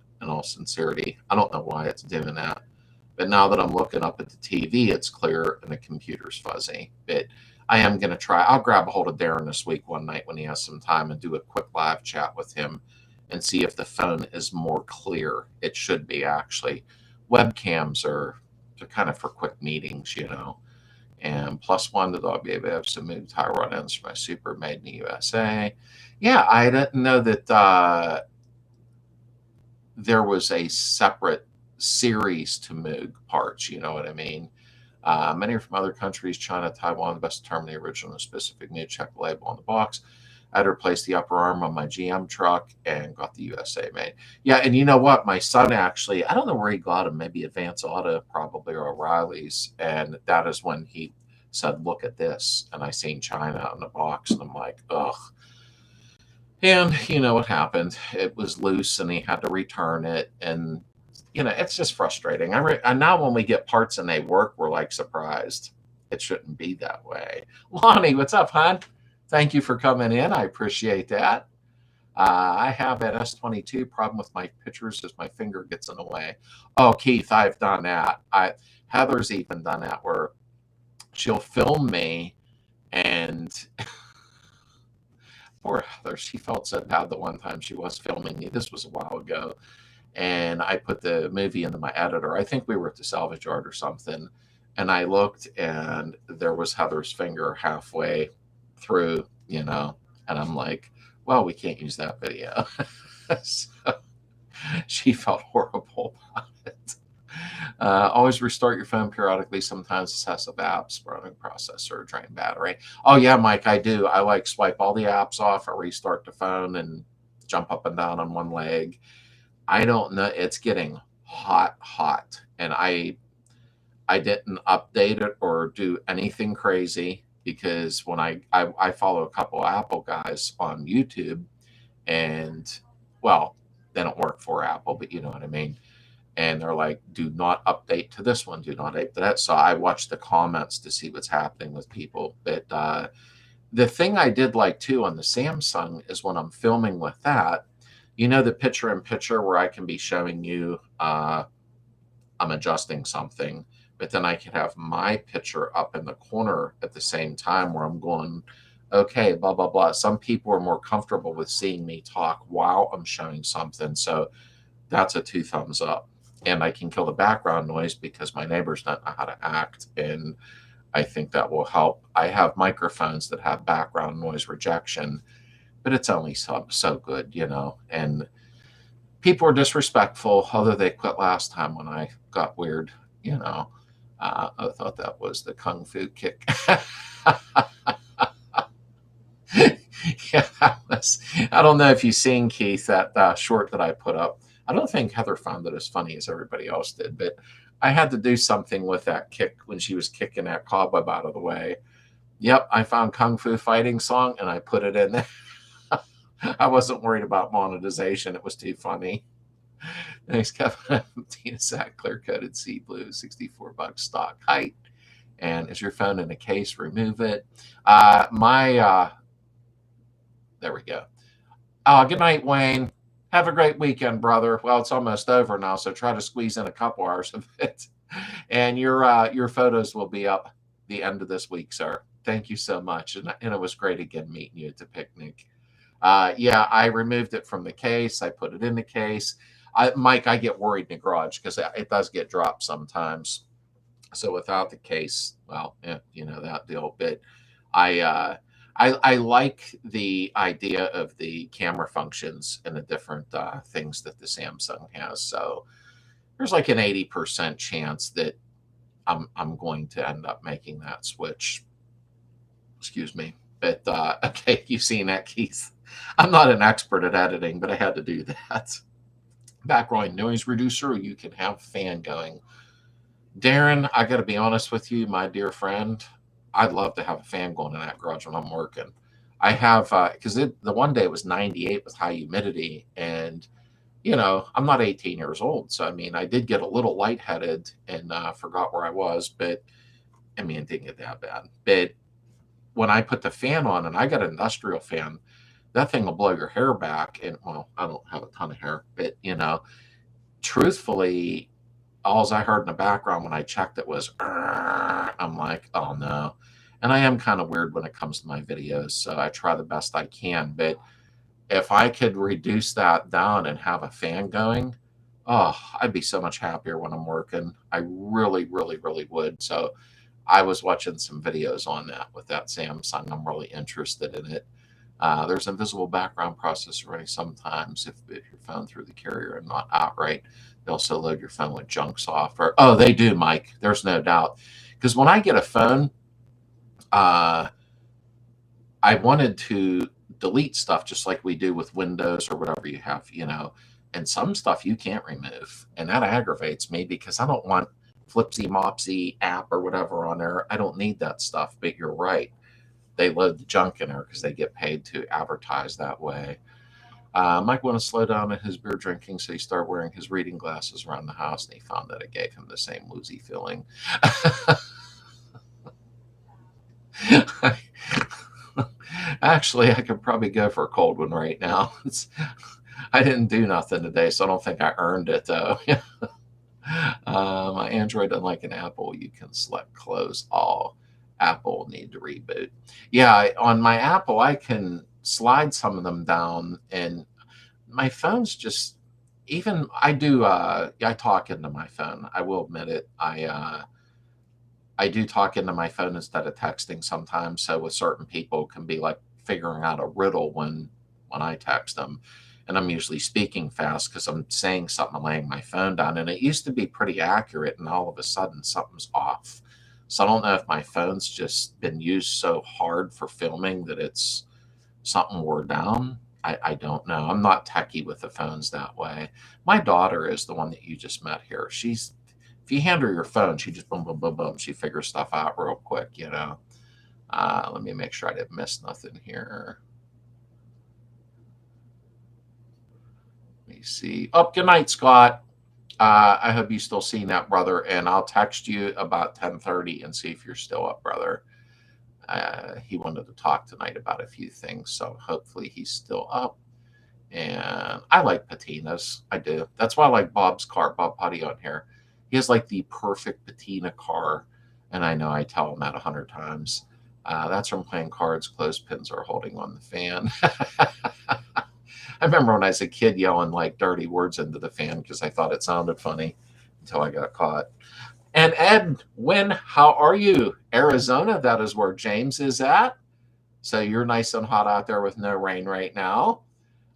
sincerity. I don't know why it's doing that. But now that I'm looking up at the TV, it's clear and the computer's fuzzy. But I am going to try. I'll grab a hold of Darren this week one night when he has some time and do a quick live chat with him and see if the phone is more clear. It should be, actually. Webcams are kind of for quick meetings, you know. And +1 that I'll be able to have some new tie rod ends for my Super made in the USA. Yeah, I didn't know that there was a separate series to Moog parts, you know what I mean? Many are from other countries, China, Taiwan, the best determine the original and specific Moog. Check the label on the box. I had to replace the upper arm on my GM truck and got the USA made. Yeah, and you know what? My son actually, I don't know where he got them, maybe Advance Auto probably, or O'Reilly's. And that is when he said, look at this. And I seen China on the box, and I'm like, ugh. And you know what happened? It was loose and he had to return it. And, you know, it's just frustrating. And now when we get parts and they work, we're like surprised. It shouldn't be that way. Lonnie, what's up, hon? Thank you for coming in. I appreciate that. I have an S22. Problem with my pictures is my finger gets in the way. Oh, Keith, I've done that. Heather's even done that, where she'll film me, and poor Heather, she felt so bad the one time she was filming me. This was a while ago. And I put the movie into my editor. I think we were at the salvage yard or something. And I looked, and there was Heather's finger halfway through, you know, and I'm like, well, we can't use that video. So she felt horrible about it. Always restart your phone periodically. Sometimes excessive apps, running processor, drain battery. Oh yeah, Mike, I do. I like swipe all the apps off. I restart the phone and jump up and down on one leg. I don't know. It's getting hot, and I didn't update it or do anything crazy because when I follow a couple Apple guys on YouTube, and well, they don't work for Apple, but you know what I mean. And they're like, do not update to this one, do not update to that. So I watch the comments to see what's happening with people. But the thing I did like too on the Samsung is when I'm filming with that, you know, the picture in picture where I can be showing you I'm adjusting something, but then I can have my picture up in the corner at the same time where I'm going, okay, blah, blah, blah. Some people are more comfortable with seeing me talk while I'm showing something. So that's a 2 thumbs up. And I can kill the background noise because my neighbors don't know how to act. And I think that will help. I have microphones that have background noise rejection, but it's only so good, you know. And people are disrespectful, although they quit last time when I got weird, you know. I thought that was the kung fu kick. Yeah, I don't know if you've seen, Keith, that short that I put up. I don't think Heather found it as funny as everybody else did, but I had to do something with that kick when she was kicking that cobweb out of the way. Yep, I found Kung Fu Fighting song and I put it in there. I wasn't worried about monetization. It was too funny. Thanks, Kevin. Tina Sack, clear coated sea blue, $64 stock height. And is your phone in a case? Remove it. There we go. Good night, Wayne. Have a great weekend, brother. Well, it's almost over now, so try to squeeze in a couple hours of it. And your photos will be up the end of this week, sir. Thank you so much. And it was great again meeting you at the picnic. Yeah, I removed it from the case. I put it in the case. Mike, I get worried in the garage because it does get dropped sometimes. So without the case, well, yeah, you know that deal. But I like the idea of the camera functions and the different things that the Samsung has. So there's like an 80% chance that I'm going to end up making that switch. Excuse me. But okay, you've seen that, Keith. I'm not an expert at editing, but I had to do that. Background noise reducer, you can have fan going. Darren, I got to be honest with you, my dear friend. I'd love to have a fan going in that garage when I'm working. I have, because the one day it was 98 with high humidity. And, you know, I'm not 18 years old. So, I mean, I did get a little lightheaded and forgot where I was. But, I mean, it didn't get that bad. But when I put the fan on, and I got an industrial fan, that thing will blow your hair back. And, well, I don't have a ton of hair. But, you know, truthfully, all I heard in the background when I checked it was, I'm like, oh no. And I am kind of weird when it comes to my videos, so I try the best I can. But if I could reduce that down and have a fan going, oh, I'd be so much happier when I'm working. I really, really, really would. So I was watching some videos on that with that Samsung. I'm really interested in it. There's invisible background processor running sometimes if your phone through the carrier and not outright. They also load your phone with junk software. Oh, they do, Mike. There's no doubt. Because when I get a phone, I wanted to delete stuff just like we do with Windows or whatever you have, you know, and some stuff you can't remove. And that aggravates me because I don't want Flipsy Mopsy app or whatever on there. I don't need that stuff. But you're right. They load the junk in there because they get paid to advertise that way. Mike wanted to slow down in his beer drinking, so he started wearing his reading glasses around the house, and he found that it gave him the same woozy feeling. Actually, I could probably go for a cold one right now. I didn't do nothing today, so I don't think I earned it, though. My Android, unlike an Apple, you can select close all. Apple need to reboot. Yeah, on my Apple, I can slide some of them down, and my phone's just even. I do. I talk into my phone. I will admit it. I do talk into my phone instead of texting sometimes. So with certain people, it can be like figuring out a riddle when I text them. and I'm usually speaking fast because I'm saying something and laying my phone down. And it used to be pretty accurate, and all of a sudden something's off. So I don't know if my phone's just been used so hard for filming that it's something wore down. I don't know. I'm not techie with the phones that way. My daughter is the one that you just met here. She's, if you hand her your phone, she just boom, boom, boom, boom. She figures stuff out real quick, you know. Let me make sure I didn't miss nothing here. Let me see. Oh, good night, Scott. I hope you still seen that, brother. And I'll text you about 10:30 and see if you're still up, brother. He wanted to talk tonight about a few things, so hopefully he's still up. And I like patinas. I do. That's why I like Bob's car, Bob Putty on here. He has like the perfect patina car. And I know I tell him that 100 times. That's from playing cards. Clothespins are holding on the fan. I remember when I was a kid yelling like dirty words into the fan because I thought it sounded funny until I got caught. And Ed, how are you? Arizona, that is where James is at. So you're nice and hot out there with no rain right now.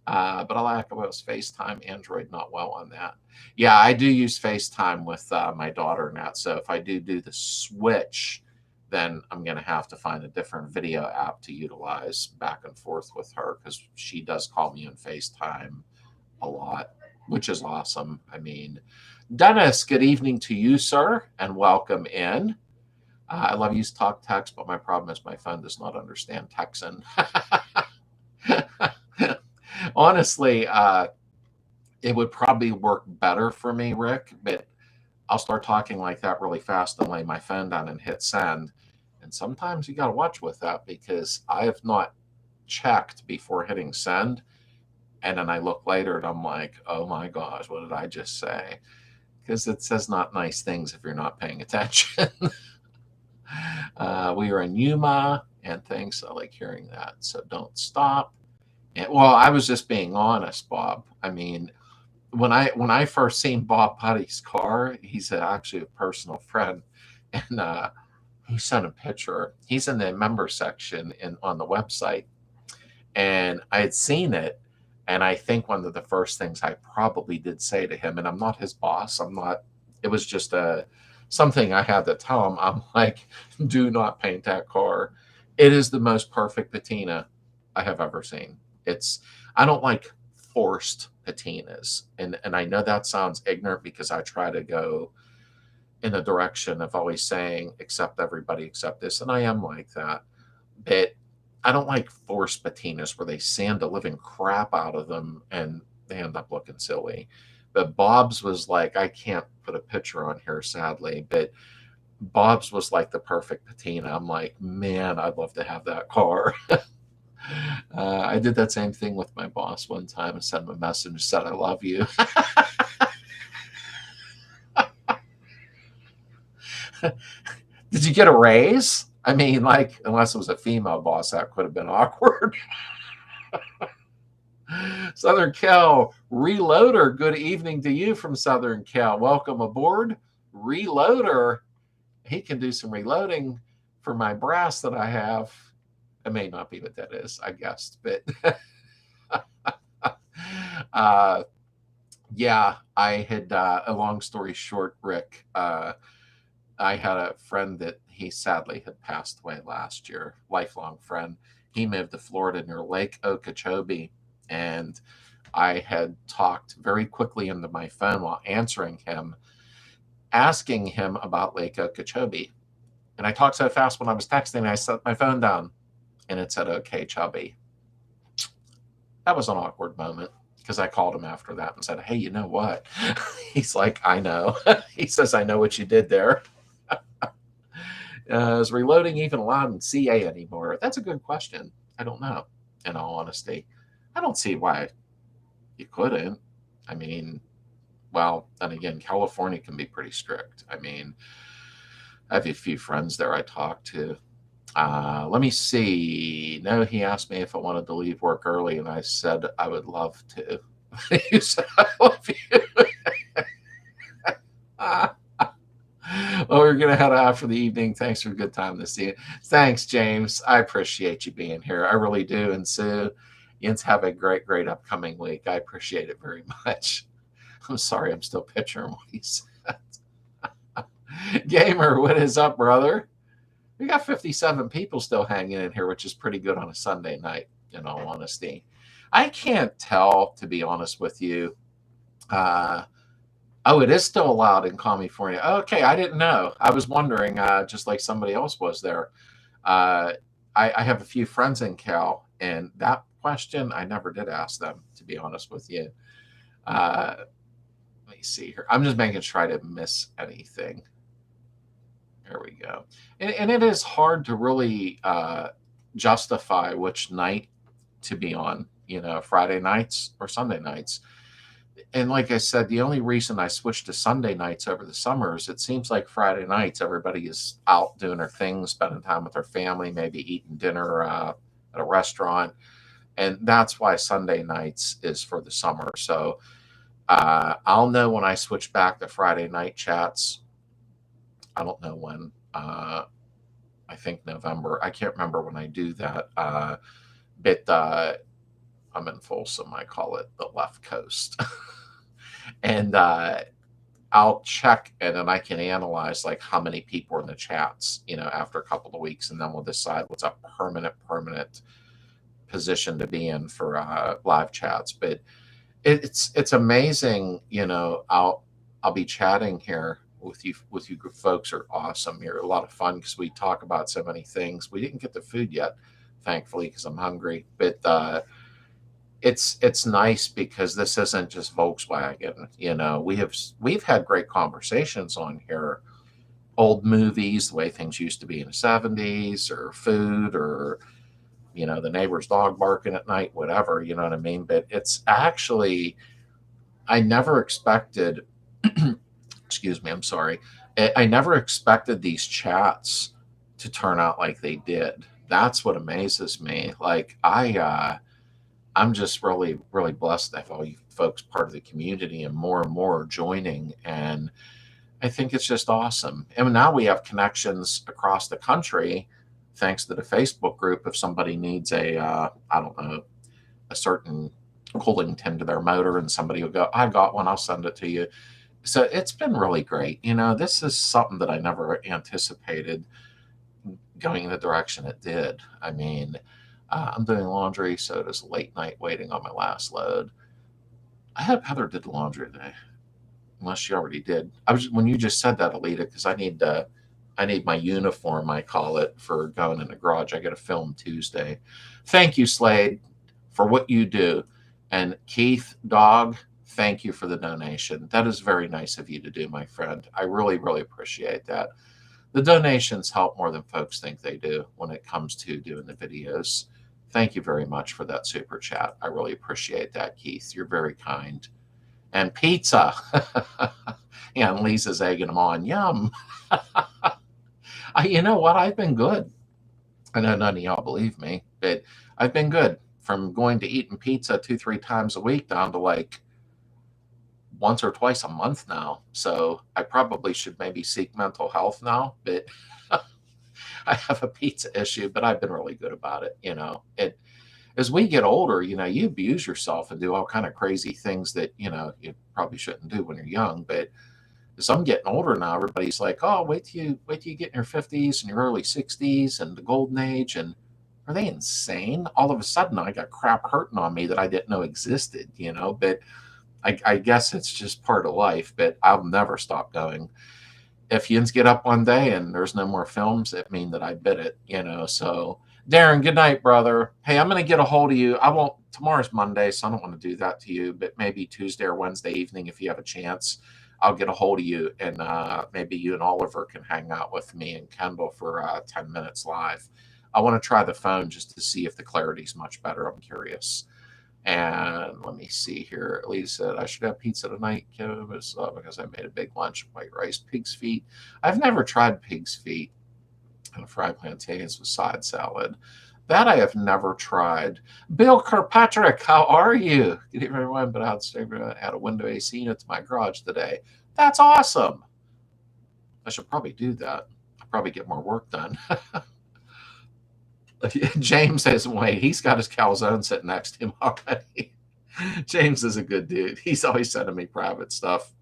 But I like about FaceTime, Android, not well on that. Yeah, I do use FaceTime with my daughter now. So if I do the switch, then I'm going to have to find a different video app to utilize back and forth with her because she does call me on FaceTime a lot, which is awesome. I mean, Dennis, good evening to you, sir, and welcome in. I love you to talk text, but my problem is my phone does not understand Texan. Honestly, it would probably work better for me, Rick, but I'll start talking like that really fast and lay my phone down and hit send. And sometimes you got to watch with that because I have not checked before hitting send. And then I look later and I'm like, oh my gosh, what did I just say? Because it says not nice things if you're not paying attention. We are in Yuma and things. I like hearing that. So don't stop. And, well, I was just being honest, Bob. I mean, when I first seen Bob Putty's car, he's actually a personal friend, and he sent a picture. He's in the member section on the website, and I had seen it, and I think one of the first things I probably did say to him, and I'm not his boss. I'm not. It was just something I had to tell him. I'm like, do not paint that car. It is the most perfect patina I have ever seen. I don't like forced patinas. And I know that sounds ignorant because I try to go in the direction of always saying, accept everybody, accept this. And I am like that. But I don't like forced patinas where they sand the living crap out of them and they end up looking silly. But Bob's was like, I can't put a picture on here, sadly, but Bob's was like the perfect patina. I'm like, man, I'd love to have that car. I did that same thing with my boss one time and sent him a message, said, I love you. Did you get a raise? I mean, like, unless it was a female boss, that could have been awkward. Southern Cal Reloader, good evening to you from Southern Cal. Welcome aboard. Reloader, he can do some reloading for my brass that I have. It may not be what that is, I guessed, but yeah, I had, a long story short, Rick, I had a friend that he sadly had passed away last year, lifelong friend. He moved to Florida near Lake Okeechobee, and I had talked very quickly into my phone while answering him, asking him about Lake Okeechobee. And I talked so fast when I was texting, I set my phone down. And it said, okay, Chubby. That was an awkward moment because I called him after that and said, hey, you know what? He's like, I know. He says, I know what you did there. Is reloading even allowed in CA anymore? That's a good question. I don't know, in all honesty. I don't see why you couldn't. I mean, well, then again, California can be pretty strict. I mean, I have a few friends there I talk to. Let me see. No, he asked me if I wanted to leave work early, and I said I would love to. He said, I love you. Well, we're going to head out for the evening. Thanks for a good time to see you. Thanks, James. I appreciate you being here. I really do. And Sue, Yins, have a great, great upcoming week. I appreciate it very much. I'm sorry, I'm still picturing what he said. Gamer, what is up, brother? We got 57 people still hanging in here, which is pretty good on a Sunday night, in all honesty. I can't tell, to be honest with you. Oh, it is still allowed in California. Okay, I didn't know. I was wondering, just like somebody else was there. I have a few friends in Cal, and that question I never did ask them, to be honest with you. Let me see here. I'm just making sure I didn't miss anything. There we go. And it is hard to really justify which night to be on, Friday nights or Sunday nights. And like I said, the only reason I switched to Sunday nights over the summers, it seems like Friday nights, everybody is out doing their things, spending time with their family, maybe eating dinner at a restaurant. And that's why Sunday nights is for the summer. So I'll know when I switch back to Friday night chats. I don't know when. I think November. I can't remember when I do that. But I'm in Folsom. I call it the left coast. And I'll check, and then I can analyze like how many people are in the chats, after a couple of weeks, and then we'll decide what's a permanent position to be in for live chats. But it's amazing, I'll be chatting here with you folks are awesome. You're a lot of fun because we talk about so many things. We didn't get the food yet, thankfully, because I'm hungry. But it's nice because this isn't just Volkswagen. We've had great conversations on here. Old movies, the way things used to be in the 70s, or food, or the neighbor's dog barking at night, whatever, you know what I mean? But it's actually, I never expected, excuse me, I'm sorry. I never expected these chats to turn out like they did. That's what amazes me. Like I'm just really, really blessed to have all you folks part of the community and more are joining. And I think it's just awesome. And now we have connections across the country, thanks to the Facebook group. If somebody needs I don't know, a certain cooling tin to their motor, and somebody will go, I got one, I'll send it to you. So it's been really great. This is something that I never anticipated going in the direction it did. I mean, I'm doing laundry, so it is late night waiting on my last load. I hope Heather did laundry today, unless she already did. When you just said that, Alita, because I need my uniform, I call it, for going in the garage. I got to film Tuesday. Thank you, Slade, for what you do. And Keith, dog, thank you for the donation. That is very nice of you to do, my friend. I really, really appreciate that. The donations help more than folks think they do when it comes to doing the videos. Thank you very much for that super chat. I really appreciate that, Keith. You're very kind. And pizza. Yeah, and Lisa's egging them on. Yum. You know what? I've been good. I know none of y'all believe me, but I've been good. From going to eating pizza 2-3 times a week down to like once or twice a month now. So I probably should maybe seek mental health now, but I have a pizza issue, but I've been really good about it. As we get older, you abuse yourself and do all kind of crazy things that, you probably shouldn't do when you're young. But as I'm getting older now, everybody's like, oh, wait till you get in your 50s and your early 60s and the golden age. And are they insane? All of a sudden, I got crap hurting on me that I didn't know existed, but I guess it's just part of life, but I'll never stop going. If yins get up one day and there's no more films, it means that I bit it, So, Darren, good night, brother. Hey, I'm going to get a hold of you. Tomorrow's Monday, so I don't want to do that to you, but maybe Tuesday or Wednesday evening, if you have a chance, I'll get a hold of you, and maybe you and Oliver can hang out with me and Kendall for 10 minutes live. I want to try the phone just to see if the clarity's much better. I'm curious. And let me see here. Lisa said, I should have pizza tonight, because I made a big lunch of white rice, pig's feet. I've never tried pig's feet and fried plantains with side salad. That I have never tried. Bill Kirkpatrick, how are you? Good evening, everyone. But I had a window AC into my garage today. That's awesome. I should probably do that. I'll probably get more work done. James hasn't wait. He's got his calzone sitting next to him already. James is a good dude. He's always sending me private stuff.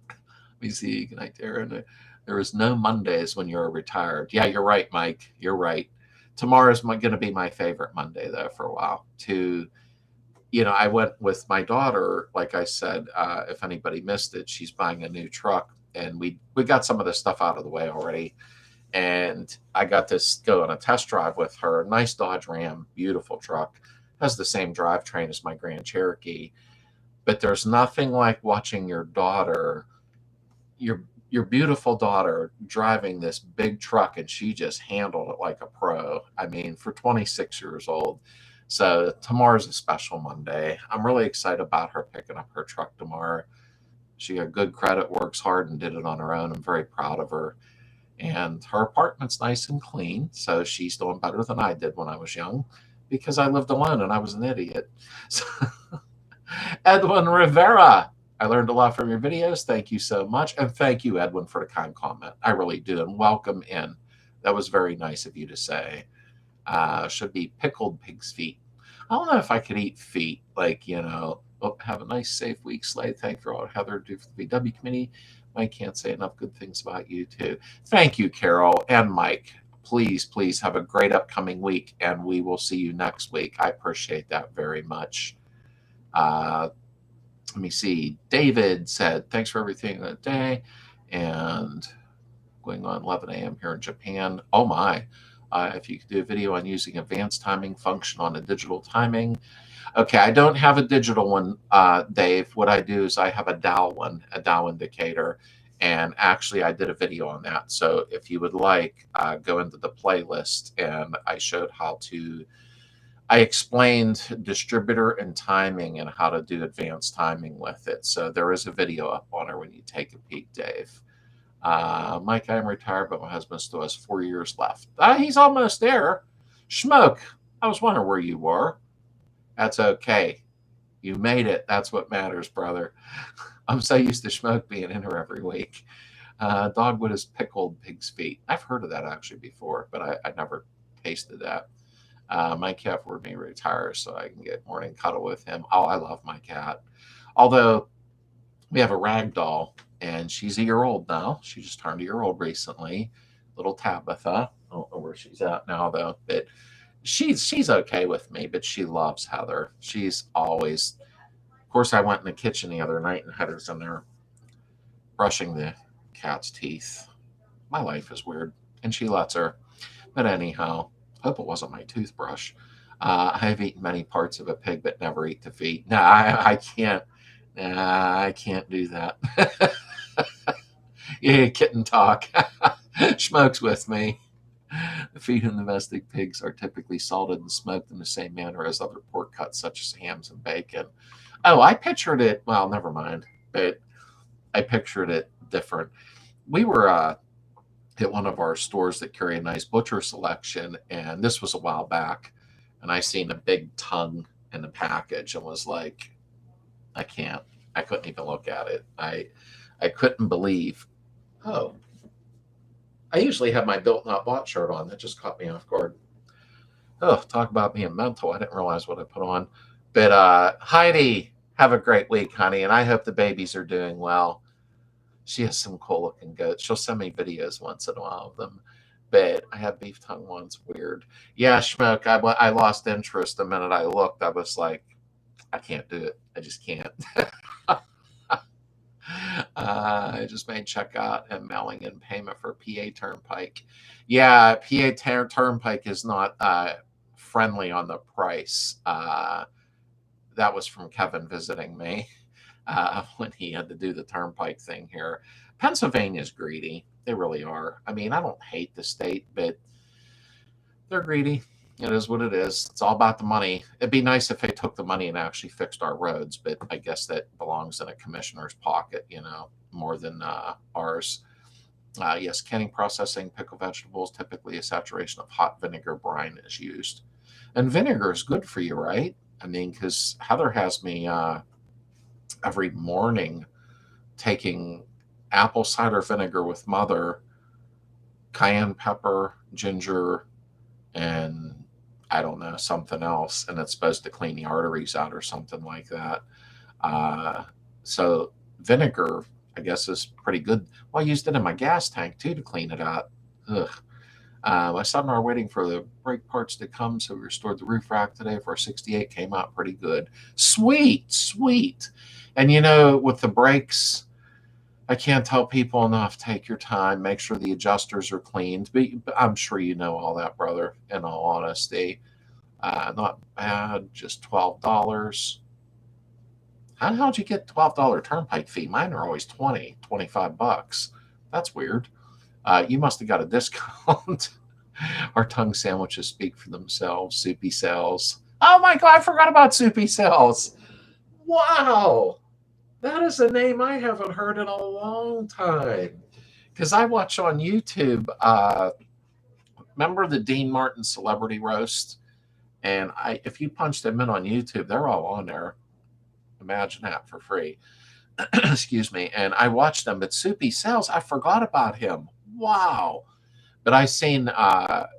Let me see. Good night, Darren. There is no Mondays when you're retired. Yeah, you're right, Mike. You're right. Tomorrow's going to be my favorite Monday, though, for a while. I went with my daughter, like I said, if anybody missed it, she's buying a new truck. And we got some of the stuff out of the way already. And I got to go on a test drive with her. Nice Dodge Ram, beautiful truck. Has the same drivetrain as my Grand Cherokee. But there's nothing like watching your daughter, your beautiful daughter, driving this big truck, and she just handled it like a pro. I mean, for 26 years old. So tomorrow's a special Monday. I'm really excited about her picking up her truck tomorrow. She got good credit, works hard, and did it on her own. I'm very proud of her. And her apartment's nice and clean, so she's doing better than I did when I was young because I lived alone and I was an idiot. So, Edwin Rivera, I learned a lot from your videos. Thank you so much. And thank you, Edwin, for the kind comment. I really do. And welcome in. That was very nice of you to say. Should be pickled pig's feet. I don't know if I could eat feet. Have a nice, safe week, Slade. Thank you for all Heather do for the VW committee. Mike can't say enough good things about you, too. Thank you, Carol and Mike. Please, please have a great upcoming week, and we will see you next week. I appreciate that very much. Let me see. David said, thanks for everything that day. And going on 11 a.m. here in Japan. Oh, my. If you could do a video on using advanced timing function on a digital timing. Okay, I don't have a digital one, Dave. What I do is I have a dial one, a dial indicator. And actually, I did a video on that. So if you would like, go into the playlist. And I showed I explained distributor and timing and how to do advanced timing with it. So there is a video up on her when you take a peek, Dave. Mike, I am retired, but my husband still has 4 years left. He's almost there. Schmoke, I was wondering where you were. That's okay. You made it. That's what matters, brother. I'm so used to Schmoke being in here every week. Dogwood is pickled pig's feet. I've heard of that actually before, but I never tasted that. My cat would me retire so I can get morning cuddle with him. Oh, I love my cat. Although we have a rag doll, and she's a year old now. She just turned a year old recently. Little Tabitha. I don't know where she's at now, though. But she's okay with me, but she loves Heather. She's always... Of course, I went in the kitchen the other night, and Heather's in there brushing the cat's teeth. My life is weird, and she lets her. But anyhow, hope it wasn't my toothbrush. I've eaten many parts of a pig, but never eat the feet. No, I can't. I can't do that. Yeah, kitten talk. Schmoke's with me. The feet of domestic pigs are typically salted and smoked in the same manner as other pork cuts, such as hams and bacon. Oh, I pictured it. Well, never mind. But I pictured it different. We were at one of our stores that carry a nice butcher selection, and this was a while back, and I seen a big tongue in the package and was like, I can't. I couldn't even look at it. I couldn't believe. Oh, I usually have my built not bought shirt on. That just caught me off guard. Oh, talk about being mental. I didn't realize what I put on. But Heidi, have a great week, honey, and I hope the babies are doing well. She has some cool looking goats. She'll send me videos once in a while of them. But I had beef tongue once. Weird. Yeah, Schmoke, I lost interest the minute I looked. I was like, I can't do it. I just can't. I just made checkout and mailing in payment for PA Turnpike. Yeah, PA Turnpike is not friendly on the price. That was from Kevin visiting me when he had to do the Turnpike thing here. Pennsylvania's greedy. They really are. I mean, I don't hate the state, but they're greedy. It is what it is. It's all about the money. It'd be nice if they took the money and actually fixed our roads, but I guess that belongs in a commissioner's pocket, more than ours. Yes, canning, processing, pickle vegetables, typically a saturation of hot vinegar brine is used. And vinegar is good for you, right? I mean, because Heather has me every morning taking apple cider vinegar with Mother, cayenne pepper, ginger, and I don't know, something else, and it's supposed to clean the arteries out or something like that. Uh, so vinegar, I guess, is pretty good. Well, I used it in my gas tank too to clean it out. Ugh. My son and I are waiting for the brake parts to come, so we restored the roof rack today for our 68. Came out pretty good. Sweet, sweet. And with the brakes, I can't tell people enough. Take your time. Make sure the adjusters are cleaned. But I'm sure you know all that, brother, in all honesty. Not bad. Just $12. How the hell did you get $12 turnpike fee? Mine are always 20, $25. That's weird. You must have got a discount. Our tongue sandwiches speak for themselves. Soupy Cells. Oh my God, I forgot about Soupy Cells. Wow. That is a name I haven't heard in a long time. Because I watch on YouTube, remember the Dean Martin Celebrity Roast? And if you punch them in on YouTube, they're all on there. Imagine that for free. Excuse me. And I watched them, but Soupy Cells, I forgot about him. Wow. But I seen a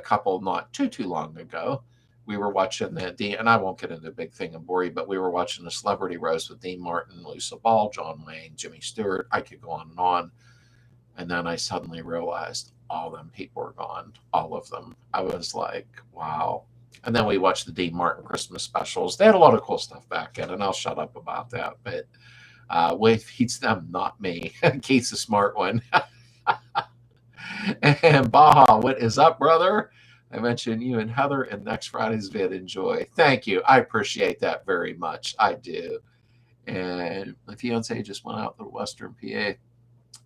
couple not too long ago. We were watching and I won't get into a big thing and bore you, but we were watching the Celebrity Roast with Dean Martin, Lisa Ball, John Wayne, Jimmy Stewart. I could go on and on. And then I suddenly realized all them people were gone, all of them. I was like, wow. And then we watched the Dean Martin Christmas specials. They had a lot of cool stuff back in, and I'll shut up about that. But Wade feeds them, not me. Keith's a smart one. And Baja, what is up, brother? I mentioned you and Heather in next Friday's vid. Enjoy. Thank you. I appreciate that very much. I do. And my fiance just went out to Western PA.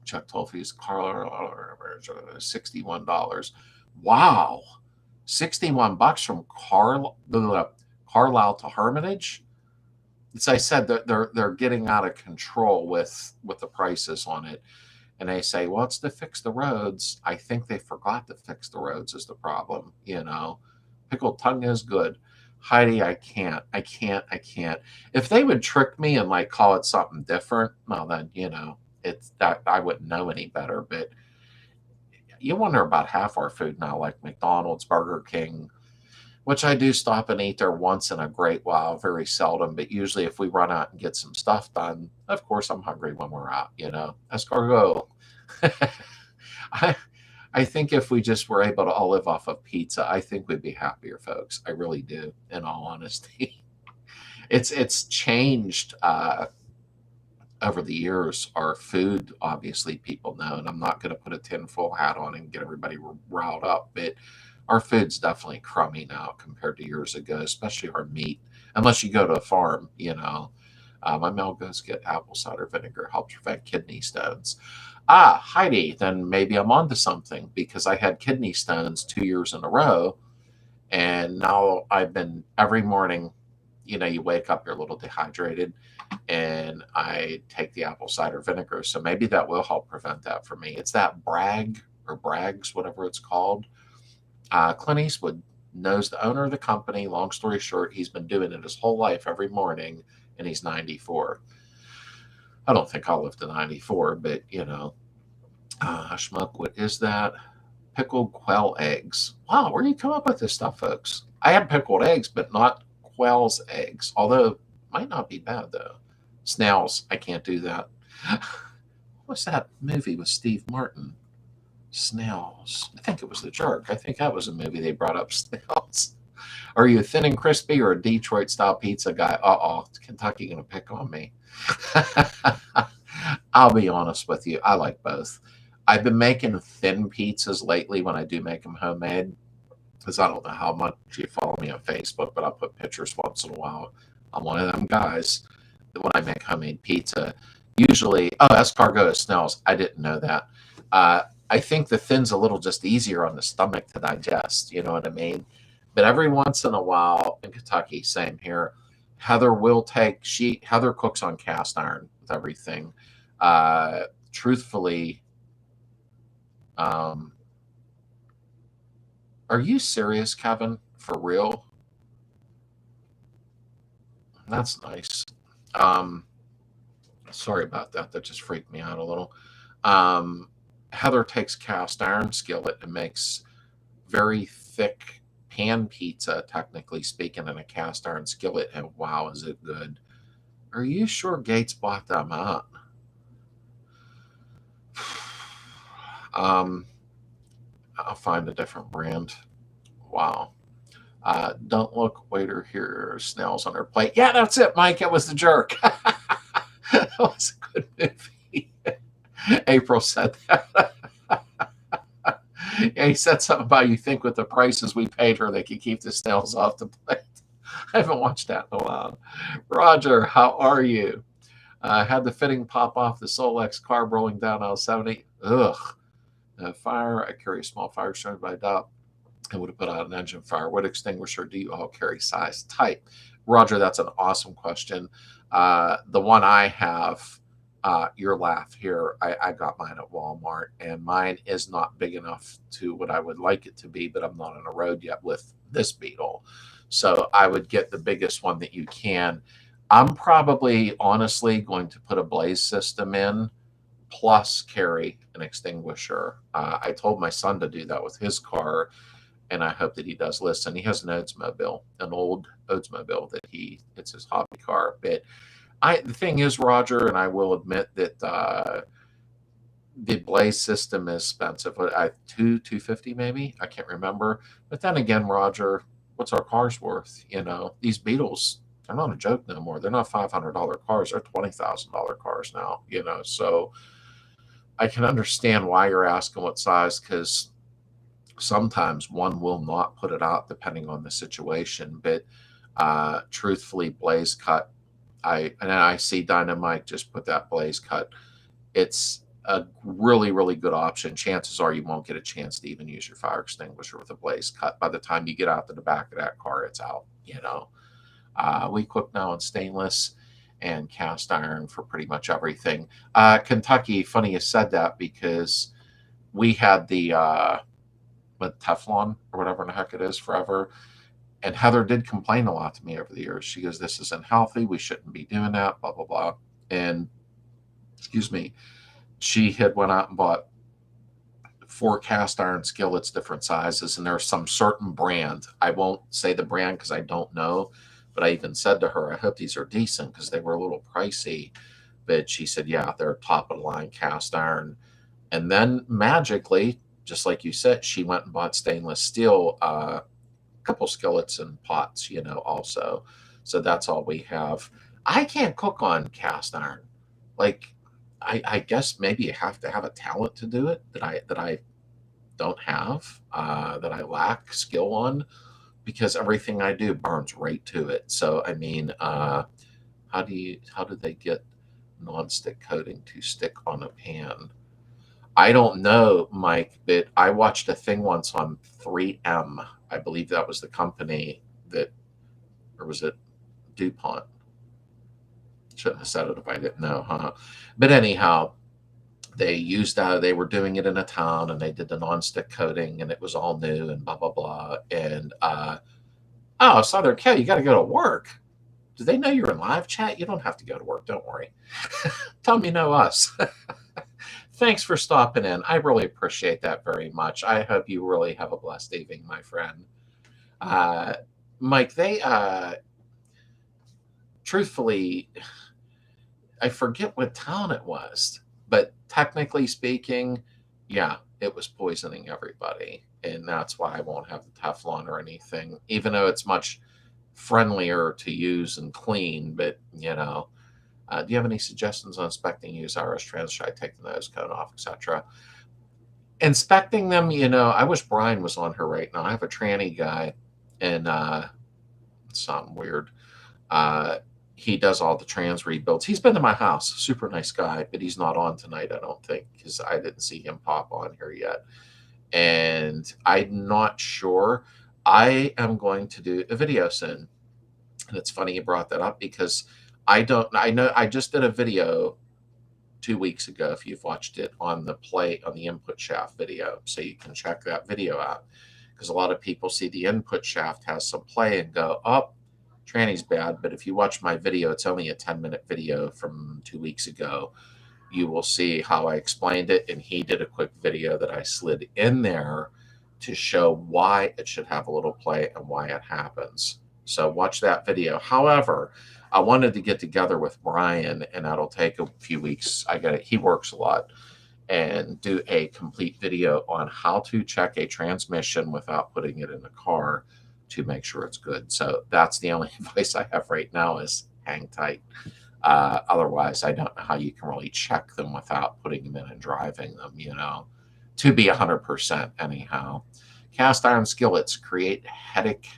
Chuck Tolfie's Carlisle, $61. Wow. $61 from Carlisle to Hermitage. As I said, they're getting out of control with the prices on it. And they say, well, it's to fix the roads. I think they forgot to fix the roads is the problem, Pickled tongue is good. Heidi, I can't. If they would trick me and call it something different, well, then, it's that I wouldn't know any better. But you wonder about half our food now, like McDonald's, Burger King, which I do stop and eat there once in a great while, very seldom. But usually if we run out and get some stuff done, of course I'm hungry when we're out, Escargot. I think if we just were able to all live off of pizza, I think we'd be happier, folks. I really do, in all honesty. It's changed over the years. Our food, obviously, people know, and I'm not going to put a tinfoil hat on and get everybody riled up, but our food's definitely crummy now compared to years ago, especially our meat, unless you go to a farm, My mom goes get apple cider vinegar, helps prevent kidney stones. Heidi, then maybe I'm onto something because I had kidney stones 2 years in a row. And now I've been every morning, you wake up, you're a little dehydrated, and I take the apple cider vinegar. So maybe that will help prevent that for me. It's that Bragg's, whatever it's called. Clint Eastwood knows the owner of the company. Long story short, he's been doing it his whole life every morning, and he's 94. I don't think I'll live to 94, but, Schmuck, what is that? Pickled quail eggs. Wow, where do you come up with this stuff, folks? I had pickled eggs, but not quail's eggs, although it might not be bad, though. Snails, I can't do that. What's that movie with Steve Martin? Snails. I think it was The Jerk. I think that was a movie they brought up snails. Are you a thin and crispy or a Detroit-style pizza guy? Kentucky going to pick on me. I'll be honest with you. I like both. I've been making thin pizzas lately when I do make them homemade, because I don't know how much you follow me on Facebook, but I'll put pictures once in a while. I'm one of them guys that when I make homemade pizza, usually, escargot snails. I didn't know that. I think the thin's a little just easier on the stomach to digest, you know what I mean? But every once in a while in Kentucky, same here, Heather cooks on cast iron with everything. Truthfully, are you serious, Kevin? For real? That's nice. Sorry about that. That just freaked me out a little. Heather takes cast iron skillet and makes very thick pan pizza, technically speaking, in a cast iron skillet, and wow, is it good. Are you sure Gates bought them out? I'll find a different brand. Wow. Don't look, waiter, here, snails on her plate. Yeah, that's it, Mike. It was The Jerk. That was a good movie. April said that. Yeah, he said something about, you think with the prices we paid her, they could keep the snails off the plate. I haven't watched that in a while. Roger, how are you? Had the fitting pop off the Solex carb rolling down aisle 70. Ugh. Fire. I carry a small fire extinguisher, but I doubt it would have put out an engine fire. What extinguisher do you all carry, size, type? Roger, that's an awesome question. The one I have, your laugh here, I got mine at Walmart, and mine is not big enough to what I would like it to be, but I'm not on a road yet with this Beetle. So I would get the biggest one that you can. I'm probably honestly going to put a blaze system in, plus carry an extinguisher. I told my son to do that with his car, and I hope that he does listen. He has an Oldsmobile, an old Oldsmobile that it's his hobby car. But the thing is, Roger, and I will admit that the blaze system is expensive. $250 maybe, I can't remember. But then again, Roger, what's our cars worth? These Beetles, they're not a joke no more. They're not $500 cars. They're $20,000 cars now. So I can understand why you're asking what size, because sometimes one will not put it out depending on the situation. But truthfully, blaze cut, I see Dynamite just put that blaze cut. It's a really, really good option. Chances are you won't get a chance to even use your fire extinguisher with a blaze cut. By the time you get out to the back of that car, it's out. We cook now in stainless and cast iron for pretty much everything. Kentucky, funny you said that, because we had the Teflon or whatever the heck it is forever. And Heather did complain a lot to me over the years. She goes, this isn't healthy. We shouldn't be doing that, blah, blah, blah. And, excuse me, she had went out and bought 4 cast iron skillets, different sizes. And there's some certain brand. I won't say the brand because I don't know. But I even said to her, I hope these are decent, because they were a little pricey. But she said, yeah, they're top of the line cast iron. And then magically, just like you said, she went and bought stainless steel, couple skillets and pots, also. So that's all we have. I can't cook on cast iron. Like, I guess maybe you have to have a talent to do it that I don't have, that I lack skill on, because everything I do burns right to it. So I mean, how do they get nonstick coating to stick on a pan? I don't know, Mike, but I watched a thing once on 3M. I believe that was the company or was it DuPont? Shouldn't have said it if I didn't know, huh? But anyhow, they were doing it in a town, and they did the nonstick coating, and it was all new and blah, blah, blah. And, oh, Southern Cal, you got to go to work. Do they know you're in live chat? You don't have to go to work. Don't worry. Tell them you know us. Thanks for stopping in. I really appreciate that very much. I hope you really have a blessed evening, my friend. Mike, truthfully, I forget what town it was, but technically speaking, yeah, it was poisoning everybody. And that's why I won't have the Teflon or anything, even though it's much friendlier to use and clean. But, do you have any suggestions on inspecting used RS trans? Should I take the nose cone off, etc.? Inspecting them, I wish Brian was on here right now. I have a tranny guy, and something weird. He does all the trans rebuilds. He's been to my house. Super nice guy, but he's not on tonight, I don't think, because I didn't see him pop on here yet. And I'm not sure. I am going to do a video soon. And it's funny you brought that up, because I know I just did a video 2 weeks ago, if you've watched it, on the input shaft video. So you can check that video out, because a lot of people see the input shaft has some play and go, oh, tranny's bad. But if you watch my video, it's only a 10-minute video from 2 weeks ago. You will see how I explained it. And he did a quick video that I slid in there to show why it should have a little play and why it happens. So watch that video. However, I wanted to get together with Brian, and that'll take a few weeks. I got it. He works a lot, and do a complete video on how to check a transmission without putting it in the car to make sure it's good. So that's the only advice I have right now is hang tight. Otherwise, I don't know how you can really check them without putting them in and driving them, to be 100% anyhow. Cast iron skillets create headache.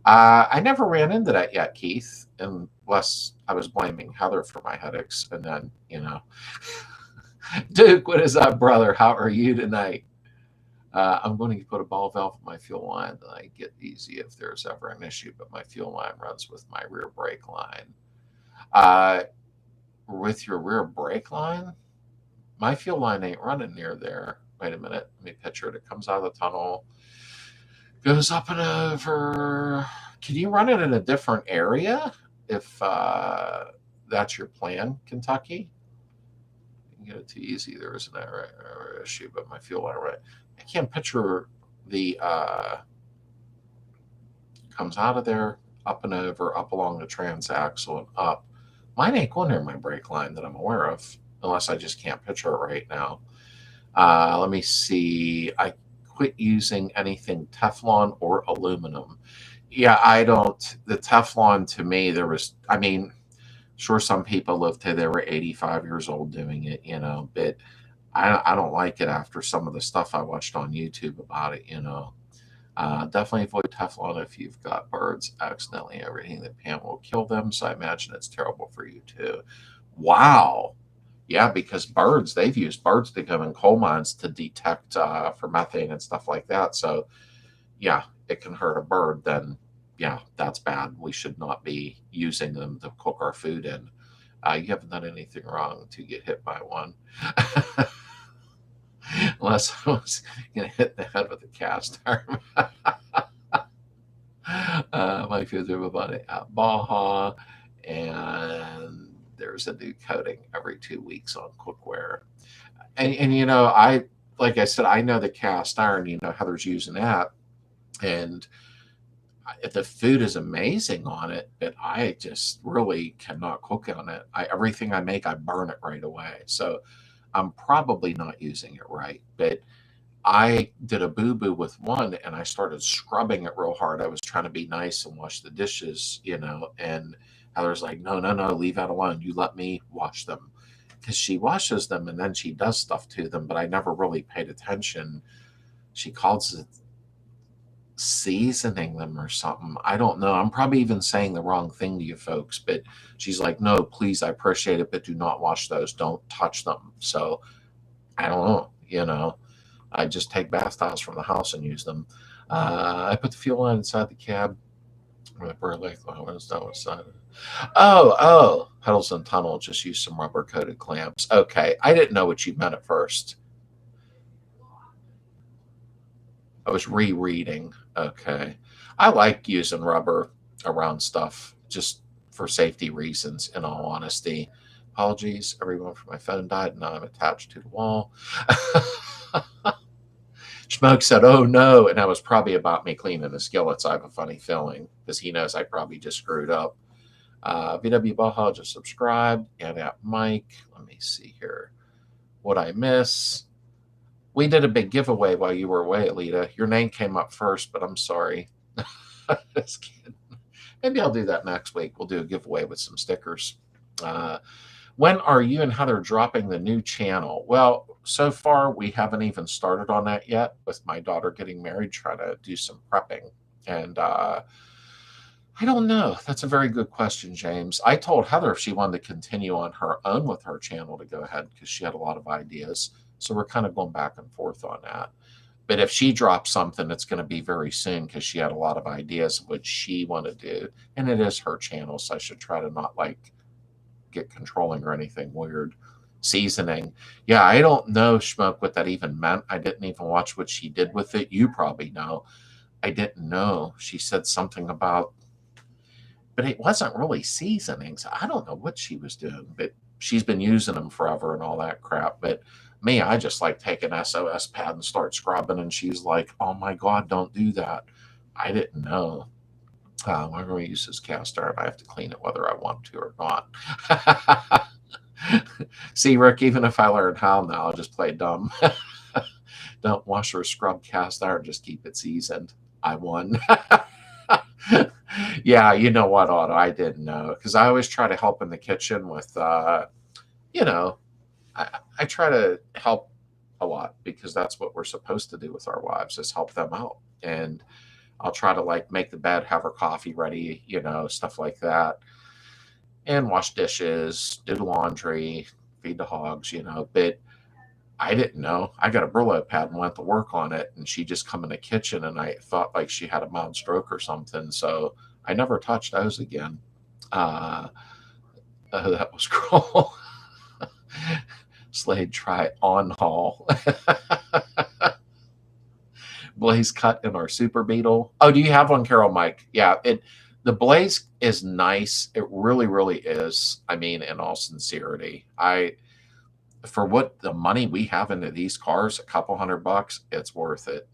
I never ran into that yet, Keith, unless I was blaming Heather for my headaches. And then, Duke, what is up, brother? How are you tonight? I'm going to put a ball valve in my fuel line that I get easy if there's ever an issue, but my fuel line runs with my rear brake line. With your rear brake line? My fuel line ain't running near there. Wait a minute. Let me picture it. It comes out of the tunnel, goes up and over. Can you run it in a different area if that's your plan, Kentucky? You can get it too easy. There isn't an issue, but my fuel line, right? I can't picture the comes out of there, up and over, up along the transaxle and up. Mine ain't going near my brake line that I'm aware of, unless I just can't picture it right now. Let me see. I quit using anything Teflon or aluminum. Yeah, I don't. The Teflon to me, sure, some people lived till they were 85 years old doing it, but I don't like it after some of the stuff I watched on YouTube about it, Definitely avoid Teflon if you've got birds. Accidentally overheating the pan will kill them, so I imagine it's terrible for you too. Wow. Yeah, because they've used birds to go in coal mines to detect for methane and stuff like that. So, yeah, it can hurt a bird. Then, yeah, that's bad. We should not be using them to cook our food in. You haven't done anything wrong to get hit by one. Unless I was going to hit the head with a cast iron. My fields are about it at Baja, and there's a new coating every 2 weeks on cookware. And like I said, I know the cast iron, Heather's using that, and the food is amazing on it, but I just really cannot cook on it. Everything I make, I burn it right away. So I'm probably not using it right, but I did a boo-boo with one and I started scrubbing it real hard. I was trying to be nice and wash the dishes, and Heather's like, no, leave that alone. You let me wash them. Because she washes them and then she does stuff to them, but I never really paid attention. She calls it seasoning them or something. I don't know. I'm probably even saying the wrong thing to you folks, but she's like, no, please, I appreciate it, but do not wash those. Don't touch them. So I don't know, I just take bath towels from the house and use them. I put the fuel line inside the cab. Oh, pedals and tunnel, just use some rubber coated clamps. Okay. I didn't know what you meant at first. I was rereading. Okay. I like using rubber around stuff just for safety reasons, in all honesty. Apologies, everyone, for my phone died and now I'm attached to the wall. Smoke said, oh no. And that was probably about me cleaning the skillets. I have a funny feeling because he knows I probably just screwed up. VW Baja just subscribed. And at Mike, let me see here. What I miss. We did a big giveaway while you were away, Alita. Your name came up first, but I'm sorry. Just kidding. Maybe I'll do that next week. We'll do a giveaway with some stickers. When are you and Heather dropping the new channel? Well, so far we haven't even started on that yet with my daughter getting married, trying to do some prepping. And I don't know. That's a very good question, James. I told Heather if she wanted to continue on her own with her channel to go ahead because she had a lot of ideas. So we're kind of going back and forth on that. But if she drops something, it's going to be very soon because she had a lot of ideas of what she wanted to do. And it is her channel, so I should try to not get controlling or anything weird. Seasoning. Yeah, I don't know, Schmoke, what that even meant. I didn't even watch what she did with it. You probably know. I didn't know. She said something about, but it wasn't really seasonings. I don't know what she was doing, but she's been using them forever and all that crap. But Me, I just like take an SOS pad and start scrubbing, and she's like, "Oh my God, don't do that." I didn't know. We're going to use this cast iron. I have to clean it whether I want to or not. See, Rick, even if I learn how now, I'll just play dumb. Don't wash or scrub cast iron, just keep it seasoned. I won. Yeah, you know what, Otto? I didn't know because I always try to help in the kitchen with, you know, I try to help a lot because that's what we're supposed to do with our wives is help them out. And I'll try to like make the bed, have her coffee ready, stuff like that, and wash dishes, do the laundry, feed the hogs, But I didn't know. I got a Brillo pad and went to work on it, and she just come in the kitchen, and I thought like she had a mild stroke or something. So I never touched those again. Uh, that was cool. Slade try on haul. Blaze cut in our Super Beetle. Oh, do you have one, Carol Mike? Yeah, the Blaze is nice. It really, really is. I mean, in all sincerity, for what the money we have into these cars, a couple $100, it's worth it.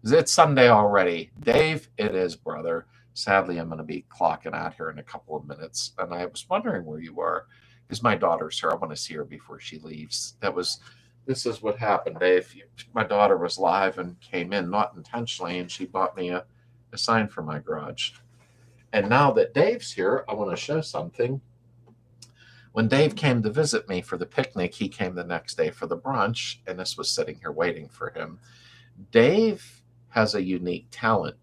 It's Sunday already. Dave, it is, brother. Sadly, I'm going to be clocking out here in a couple of minutes. And I was wondering where you were because my daughter's here. I want to see her before she leaves. This is what happened, Dave. My daughter was live and came in, not intentionally, and she bought me a sign for my garage. And now that Dave's here, I want to show something. When Dave came to visit me for the picnic, he came the next day for the brunch, and this was sitting here waiting for him. Dave has a unique talent.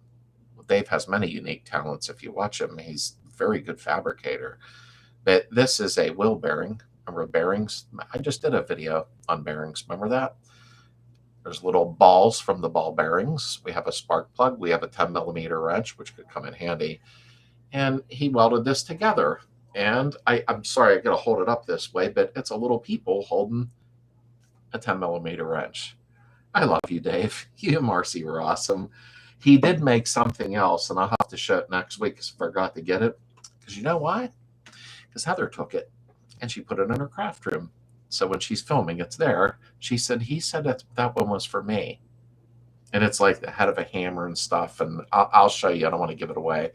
Dave has many unique talents. If you watch him, he's a very good fabricator. But this is a wheel bearing. Remember bearings? I just did a video on bearings. Remember that? There's little balls from the ball bearings. We have a spark plug. We have a 10 millimeter wrench, which could come in handy. And he welded this together. And I'm sorry, I got to hold it up this way, but it's a little people holding a 10 millimeter wrench. I love you, Dave. You and Marcy were awesome. He did make something else, and I'll have to show it next week because I forgot to get it. Because you know why? Because Heather took it, and she put it in her craft room. So when she's filming, it's there. He said that one was for me. And it's like the head of a hammer and stuff. And I'll show you. I don't want to give it away.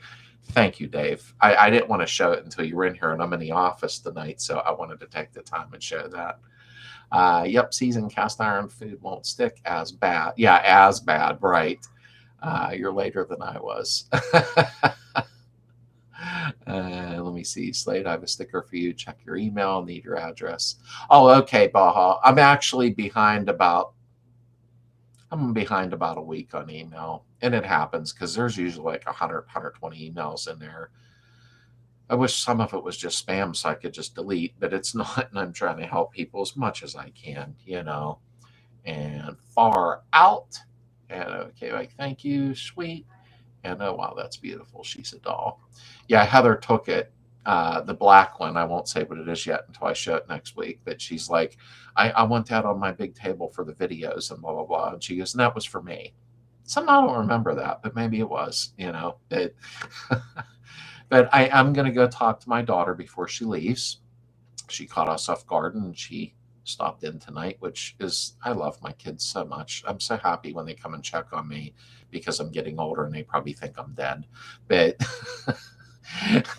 Thank you, Dave. I didn't want to show it until you were in here, and I'm in the office tonight, so I wanted to take the time and show that. Yep, seasoned cast iron food won't stick as bad. Yeah, as bad, right. You're later than I was. Let me see. Slade, I have a sticker for you. Check your email. Need your address. Oh, okay, Baja. I'm actually behind about a week on email. And it happens because there's usually like 100, 120 emails in there. I wish some of it was just spam so I could just delete, but it's not. And I'm trying to help people as much as I can, And far out. And okay, like, thank you, sweet. And oh, wow, that's beautiful. She's a doll. Yeah, Heather took it, the black one. I won't say what it is yet until I show it next week. But she's like, I want that on my big table for the videos and blah, blah, blah. And she goes, and that was for me. Somehow I don't remember that, but maybe it was, But I'm going to go talk to my daughter before she leaves. She caught us off guard, and she stopped in tonight, which is, I love my kids so much. I'm so happy when they come and check on me because I'm getting older and they probably think I'm dead. But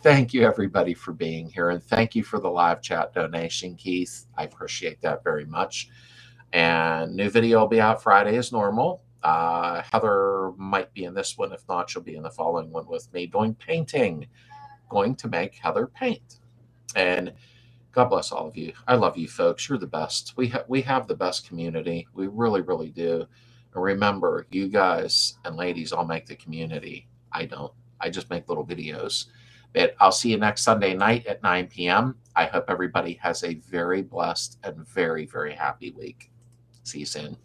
thank you, everybody, for being here. And thank you for the live chat donation, Keith. I appreciate that very much. And new video will be out Friday as normal. Heather might be in this one. If not, she'll be in the following one with me doing painting. Going to make Heather paint. And God bless all of you. I love you folks. You're the best. We have the best community. We really, really do. And remember, you guys and ladies all make the community. I don't. I just make little videos. But I'll see you next Sunday night at 9 p.m. I hope everybody has a very blessed and very, very happy week. See you soon.